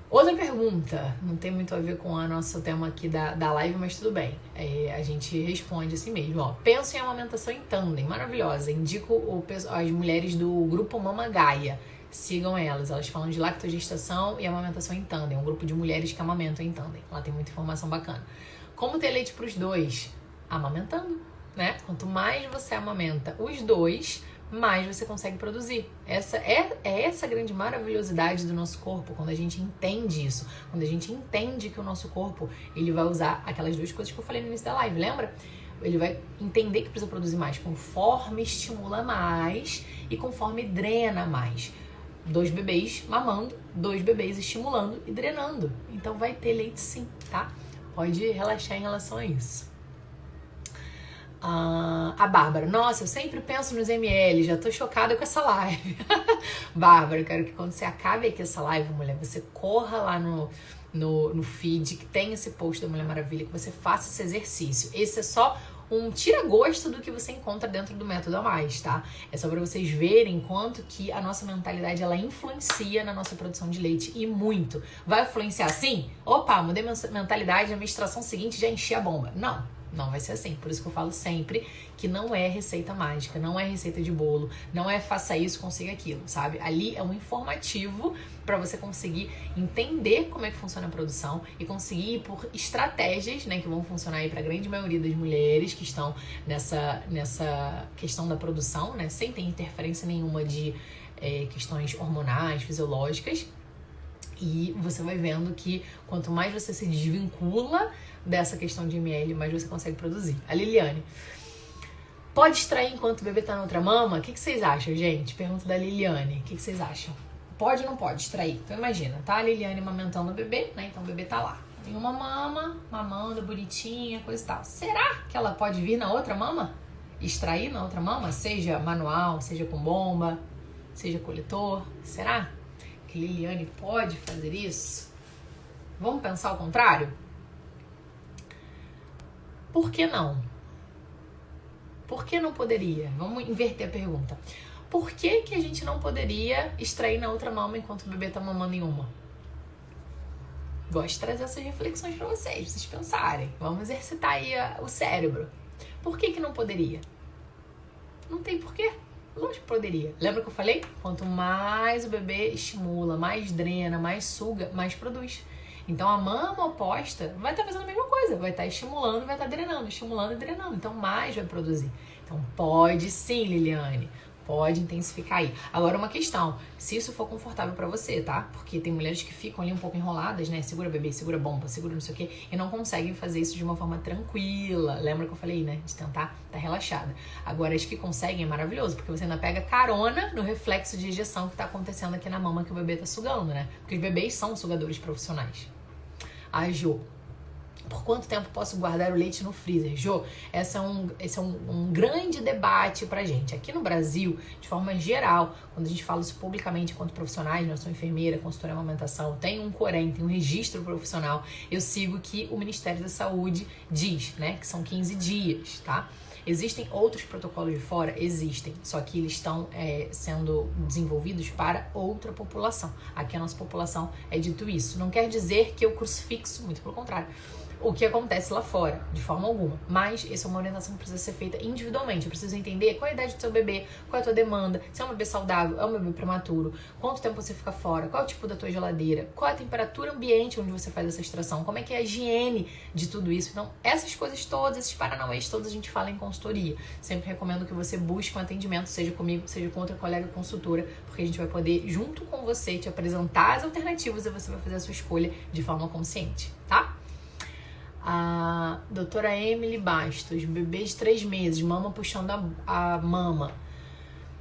Outra pergunta, não tem muito a ver com o nosso tema aqui da live, mas tudo bem. A gente responde assim mesmo, ó. Penso em amamentação em tandem, maravilhosa. Indico as mulheres do grupo Mama Gaia. Sigam elas falam de lactogestação e amamentação em tandem. É um grupo de mulheres que amamentam em tandem. Lá tem muita informação bacana. Como ter leite para os dois? Amamentando, né? Quanto mais você amamenta os dois, mais você consegue produzir. Essa é essa grande maravilhosidade do nosso corpo, quando a gente entende isso, quando a gente entende que o nosso corpo, ele vai usar aquelas duas coisas que eu falei no início da live, lembra? Ele vai entender que precisa produzir mais conforme estimula mais e conforme drena mais. 2 bebês mamando, 2 bebês estimulando e drenando. Então vai ter leite sim, tá? Pode relaxar em relação a isso. A Bárbara, nossa, eu sempre penso nos ml, já tô chocada com essa live. Bárbara, eu quero que quando você acabe aqui essa live, mulher, você corra lá no feed que tem esse post da Mulher Maravilha, que você faça esse exercício. Esse é só um tira-gosto do que você encontra dentro do Método A Mais, tá? É só pra vocês verem quanto que a nossa mentalidade, ela influencia na nossa produção de leite, e muito. Vai influenciar assim? Opa, mudei minha mentalidade, na menstruação seguinte já enchi a bomba. Não vai ser assim. Por isso que eu falo sempre que não é receita mágica, não é receita de bolo, não é faça isso, consiga aquilo, sabe? Ali é um informativo para você conseguir entender como é que funciona a produção e conseguir ir por estratégias, né, que vão funcionar aí para a grande maioria das mulheres que estão nessa questão da produção, né, sem ter interferência nenhuma de questões hormonais, fisiológicas. E você vai vendo que quanto mais você se desvincula dessa questão de ml, mais você consegue produzir. A Liliane, pode extrair enquanto o bebê tá na outra mama? O que vocês acham, gente? Pergunta da Liliane. O que vocês acham? Pode ou não pode extrair? Então imagina, tá a Liliane amamentando o bebê, né? Então o bebê tá lá. Tem uma mama, mamando, bonitinha, coisa e tal. Será que ela pode vir na outra mama? Extrair na outra mama? Seja manual, seja com bomba, seja coletor? Será que Liliane pode fazer isso? Vamos pensar ao contrário? Por que não? Por que não poderia? Vamos inverter a pergunta. Por que que a gente não poderia extrair na outra mama enquanto o bebê tá mamando em uma? Gosto de trazer essas reflexões para vocês pensarem. Vamos exercitar aí o cérebro. Por que que não poderia? Não tem porquê. Lógico que poderia. Lembra que eu falei? Quanto mais o bebê estimula, mais drena, mais suga, mais produz. Então a mama oposta vai estar fazendo a mesma coisa, vai estar estimulando e vai estar drenando, estimulando e drenando. Então mais vai produzir. Então pode sim, Liliane, pode intensificar aí. Agora uma questão, se isso for confortável pra você, tá? Porque tem mulheres que ficam ali um pouco enroladas, né? Segura bebê, segura bomba, segura não sei o quê, e não conseguem fazer isso de uma forma tranquila. Lembra que eu falei, né? De tentar estar relaxada. Agora as que conseguem é maravilhoso, porque você ainda pega carona no reflexo de ejeção que tá acontecendo aqui na mama que o bebê tá sugando, né? Porque os bebês são sugadores profissionais. A Jo, por quanto tempo posso guardar o leite no freezer? Jo, esse é um grande debate pra gente. Aqui no Brasil, de forma geral, quando a gente fala isso publicamente enquanto profissionais, né, eu sou enfermeira, consultora em amamentação, tem um COREM, tem um registro profissional, eu sigo que o Ministério da Saúde diz, né, que são 15 dias, tá? Existem outros protocolos de fora? Existem, só que eles estão sendo desenvolvidos para outra população. Aqui a nossa população é dito isso. Não quer dizer que eu crucifixo, muito pelo contrário, o que acontece lá fora, de forma alguma. Mas essa é uma orientação que precisa ser feita individualmente. Eu preciso entender qual é a idade do seu bebê, qual é a tua demanda, se é um bebê saudável, é um bebê prematuro, quanto tempo você fica fora, qual é o tipo da tua geladeira, qual é a temperatura ambiente onde você faz essa extração, como é que é a higiene de tudo isso. Então, essas coisas todas, esses paranauês todos a gente fala em consultoria. Sempre recomendo que você busque um atendimento, seja comigo, seja com outra colega consultora, porque a gente vai poder, junto com você, te apresentar as alternativas e você vai fazer a sua escolha de forma consciente, tá? A doutora Emily Bastos, bebê de 3 meses, mama puxando a mama.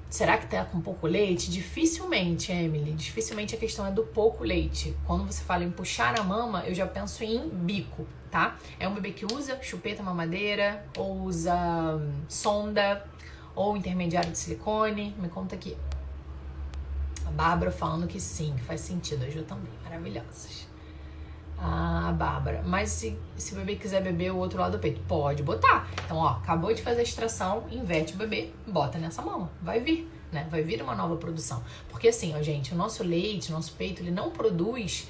Será que tá com pouco leite? Dificilmente, Emily. Dificilmente a questão é do pouco leite. Quando você fala em puxar a mama, eu já penso em bico, tá? É um bebê que usa chupeta mamadeira, ou usa sonda, ou intermediário de silicone. Me conta aqui. A Bárbara falando que sim, que faz sentido. A Ju também, maravilhosas. A Bárbara, mas se o bebê quiser beber o outro lado do peito, pode botar. Então, ó, acabou de fazer a extração, inverte o bebê, bota nessa mama, vai vir, né? Vai vir uma nova produção. Porque assim, ó, gente, o nosso leite, o nosso peito, ele não produz.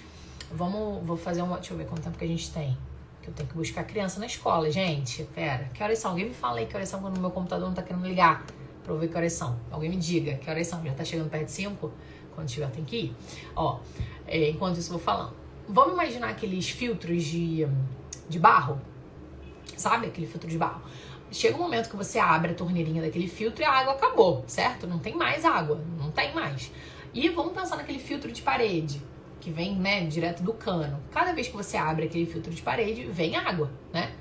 Vou fazer uma. Deixa eu ver quanto tempo que a gente tem. Que eu tenho que buscar criança na escola, gente. Pera, que horas são? Alguém me fala aí que horas são quando o meu computador não tá querendo ligar pra eu ver que horas são. Alguém me diga que horas são. Já tá chegando perto de 5? Quando tiver, tem que ir. Ó, enquanto isso eu vou falando. Vamos imaginar aqueles filtros de barro, sabe? Aquele filtro de barro. Chega um momento que você abre a torneirinha daquele filtro e a água acabou, certo? Não tem mais água, não tem mais. E vamos pensar naquele filtro de parede, que vem, né, direto do cano. Cada vez que você abre aquele filtro de parede, vem água, né?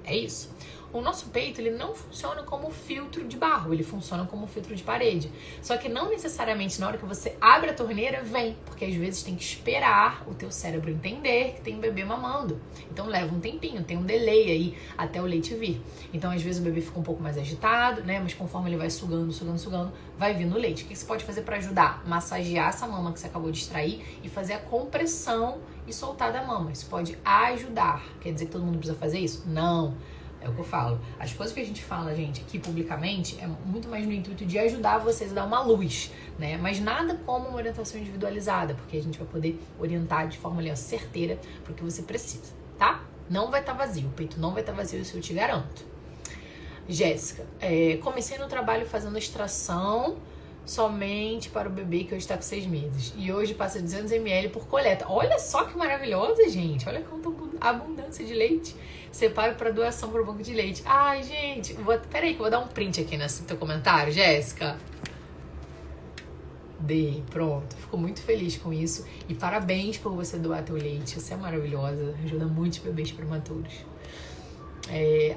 É isso. O nosso peito, ele não funciona como filtro de barro, ele funciona como filtro de parede. Só que não necessariamente na hora que você abre a torneira, vem. Porque às vezes tem que esperar o teu cérebro entender que tem um bebê mamando. Então leva um tempinho, tem um delay aí até o leite vir. Então às vezes o bebê fica um pouco mais agitado, né? Mas conforme ele vai sugando, vai vindo o leite. O que você pode fazer para ajudar? Massagear essa mama que você acabou de extrair e fazer a compressão e soltar da mama. Isso pode ajudar. Quer dizer que todo mundo precisa fazer isso? Não. É o que eu falo. As coisas que a gente fala, gente, aqui publicamente, é muito mais no intuito de ajudar vocês a dar uma luz, né? Mas nada como uma orientação individualizada, porque a gente vai poder orientar de forma ali, ó, certeira para o que você precisa, tá? Não vai estar vazio, o peito não vai estar vazio, isso eu te garanto. Jéssica, comecei no trabalho fazendo extração somente para o bebê que hoje está com 6 meses. E hoje passa 200 ml por coleta. Olha só que maravilhosa, gente. Olha quanta abundância de leite. Separo para doação para o banco de leite. Ai, gente. Peraí que eu vou dar um print aqui nesse teu comentário, Jéssica. Dei, pronto. Fico muito feliz com isso. E parabéns por você doar teu leite. Você é maravilhosa. Ajuda muitos bebês prematuros.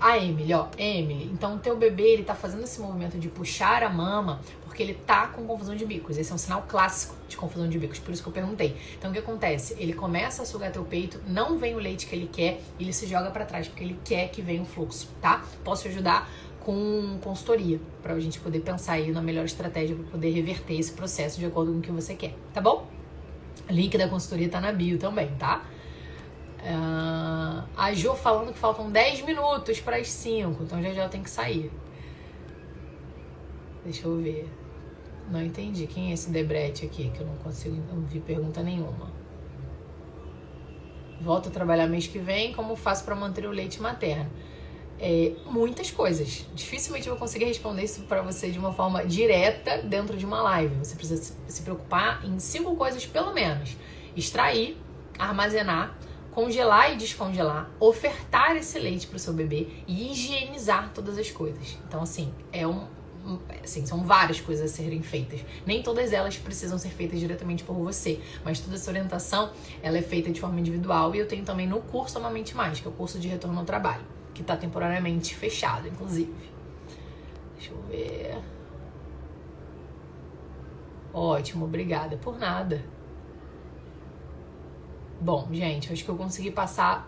A Emily, então teu bebê, ele tá fazendo esse movimento de puxar a mama porque ele tá com confusão de bicos. Esse é um sinal clássico de confusão de bicos, por isso que eu perguntei. Então o que acontece? Ele começa a sugar teu peito, não vem o leite que ele quer, e ele se joga pra trás porque ele quer que venha o fluxo, tá? Posso te ajudar com consultoria, pra gente poder pensar aí na melhor estratégia pra poder reverter esse processo de acordo com o que você quer, tá bom? O link da consultoria tá na bio também, tá? A Jo falando que faltam 10 minutos para as 5, então já eu tenho que sair. Deixa eu ver. Não entendi. Quem é esse Debrecht aqui? Que eu não consigo ouvir pergunta nenhuma. Volto a trabalhar mês que vem. Como faço para manter o leite materno? Muitas coisas. Dificilmente eu vou conseguir responder isso para você de uma forma direta dentro de uma live. Você precisa se preocupar em 5 coisas pelo menos. Extrair, armazenar, congelar e descongelar, ofertar esse leite para o seu bebê e higienizar todas as coisas. Então, assim, são várias coisas a serem feitas. Nem todas elas precisam ser feitas diretamente por você, mas toda essa orientação, ela é feita de forma individual, e eu tenho também no curso Amamente Mais, que é o curso de retorno ao trabalho, que está temporariamente fechado, inclusive. Deixa eu ver. Ótimo, obrigada. Por nada. Bom, gente, acho que eu consegui passar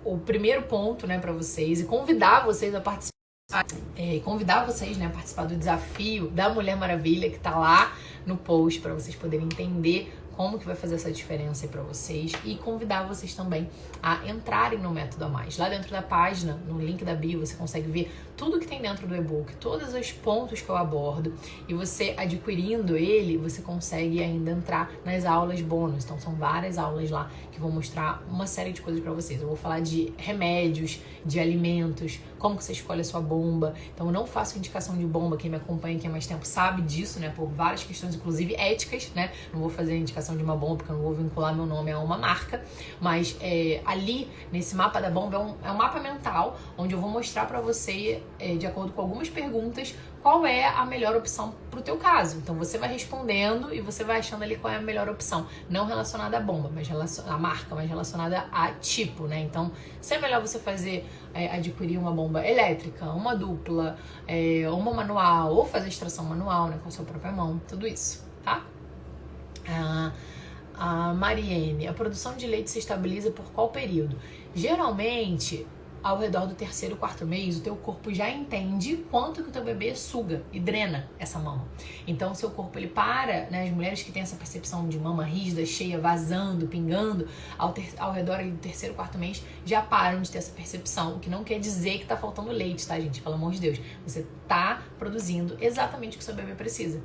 o primeiro ponto, né, para vocês, e convidar vocês a participar. A participar do desafio da Mulher Maravilha, que tá lá no post, para vocês poderem entender como que vai fazer essa diferença aí pra vocês, e convidar vocês também a entrarem no Método A Mais. Lá dentro da página, no link da bio, você consegue ver tudo que tem dentro do e-book, todos os pontos que eu abordo, e você adquirindo ele, você consegue ainda entrar nas aulas bônus. Então são várias aulas lá que vão mostrar uma série de coisas pra vocês. Eu vou falar de remédios, de alimentos, como que você escolhe a sua bomba. Então eu não faço indicação de bomba, quem me acompanha aqui há mais tempo sabe disso, né, por várias questões, inclusive éticas, né, não vou fazer indicação de uma bomba porque eu não vou vincular meu nome a uma marca, mas ali nesse mapa da bomba é um mapa mental, onde eu vou mostrar pra você, de acordo com algumas perguntas, qual é a melhor opção pro teu caso. Então você vai respondendo e você vai achando ali qual é a melhor opção, não relacionada à bomba, mas à marca, mas relacionada a tipo, né? Então, se é melhor você adquirir uma bomba elétrica, uma dupla, uma manual, ou fazer extração manual, né, com a sua própria mão, tudo isso, tá? A Mariene, a produção de leite se estabiliza por qual período? Geralmente, ao redor do 3º, 4º mês, o teu corpo já entende quanto que o teu bebê suga e drena essa mama. Então, o seu corpo, ele para, né? As mulheres que têm essa percepção de mama rígida, cheia, vazando, pingando, ao redor do 3º, 4º mês, já param de ter essa percepção, o que não quer dizer que tá faltando leite, tá, gente? Pelo amor de Deus. Você tá produzindo exatamente o que o seu bebê precisa.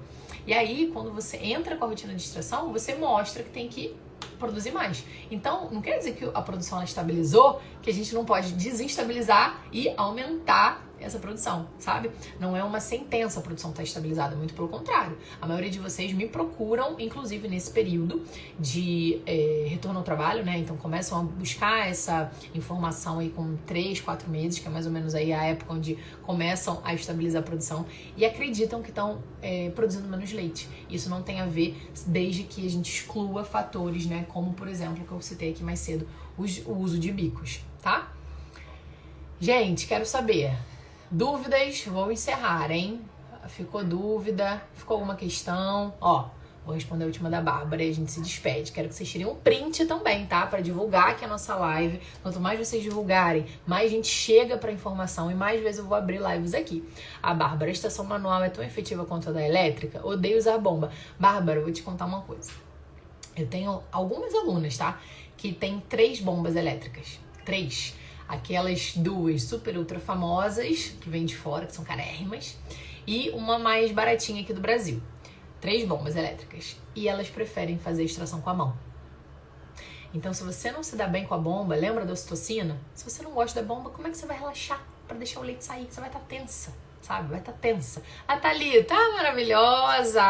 E aí, quando você entra com a rotina de extração, você mostra que tem que produzir mais. Então, não quer dizer que a produção ela estabilizou, que a gente não pode desestabilizar e aumentar essa produção, sabe? Não é uma sentença a produção estar estabilizada, muito pelo contrário. A maioria de vocês me procuram, inclusive nesse período de retorno ao trabalho, né? Então começam a buscar essa informação aí com 3, 4 meses, que é mais ou menos aí a época onde começam a estabilizar a produção e acreditam que estão produzindo menos leite. Isso não tem a ver desde que a gente exclua fatores, né? Como, por exemplo, que eu citei aqui mais cedo, o uso de bicos, tá? Gente, quero saber. Dúvidas? Vou encerrar, hein? Ficou dúvida? Ficou alguma questão? Ó, vou responder a última da Bárbara e a gente se despede. Quero que vocês tirem um print também, tá? Pra divulgar aqui a nossa live. Quanto mais vocês divulgarem, mais gente chega pra informação e mais vezes eu vou abrir lives aqui. A Bárbara, a estação manual é tão efetiva quanto a da elétrica? Odeio usar bomba. Bárbara, eu vou te contar uma coisa. Eu tenho algumas alunas, tá? Que tem 3 bombas elétricas. 3. Aquelas 2 super ultra famosas, que vêm de fora, que são carérrimas, e uma mais baratinha aqui do Brasil. 3 bombas elétricas. E elas preferem fazer extração com a mão. Então, se você não se dá bem com a bomba, lembra da ocitocina? Se você não gosta da bomba, como é que você vai relaxar para deixar o leite sair? Você vai estar tensa, sabe? Vai estar tensa. A Thalita, maravilhosa!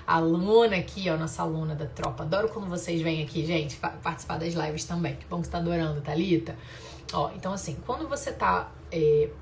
Aluna aqui, ó, nossa aluna da tropa. Adoro quando vocês vêm aqui, gente, participar das lives também. Que bom que você tá adorando, Thalita. Ó, então assim, quando você tá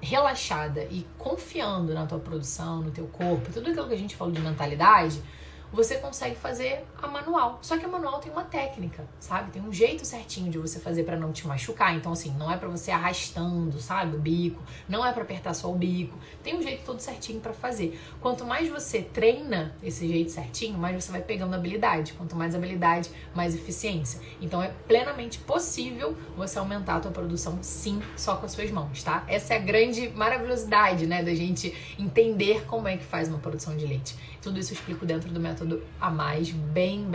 relaxada e confiando na tua produção, no teu corpo, tudo aquilo que a gente falou de mentalidade, você consegue fazer a manual. Só que a manual tem uma técnica, sabe? Tem um jeito certinho de você fazer pra não te machucar. Então, assim, não é pra você arrastando, sabe? O bico. Não é pra apertar só o bico. Tem um jeito todo certinho pra fazer. Quanto mais você treina esse jeito certinho, mais você vai pegando habilidade. Quanto mais habilidade, mais eficiência. Então, é plenamente possível você aumentar a tua produção, sim, só com as suas mãos, tá? Essa é a grande maravilhosidade, né? Da gente entender como é que faz uma produção de leite. Tudo isso eu explico dentro do método A Mais, bem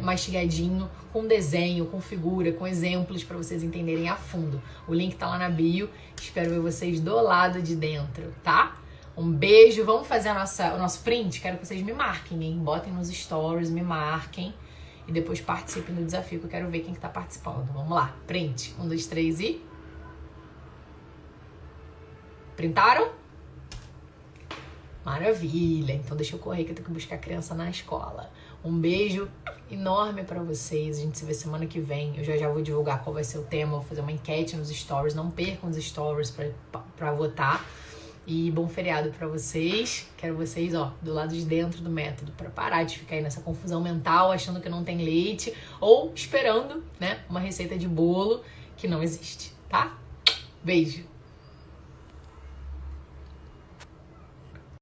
mastigadinho, com desenho, com figura, com exemplos para vocês entenderem a fundo. O link tá lá na bio, espero ver vocês do lado de dentro, tá? Um beijo, vamos fazer o nosso print? Quero que vocês me marquem, hein? Botem nos stories, me marquem e depois participem do desafio, que eu quero ver quem que tá participando. Vamos lá, print. 1, 2, 3 e... Printaram? Maravilha! Então deixa eu correr que eu tenho que buscar a criança na escola. Um beijo enorme pra vocês. A gente se vê semana que vem. Eu já vou divulgar qual vai ser o tema. Vou fazer uma enquete nos stories. Não percam os stories pra votar. E bom feriado pra vocês. Quero vocês, ó, do lado de dentro do método, pra parar de ficar aí nessa confusão mental, achando que não tem leite, ou esperando, né, uma receita de bolo que não existe, tá? Beijo!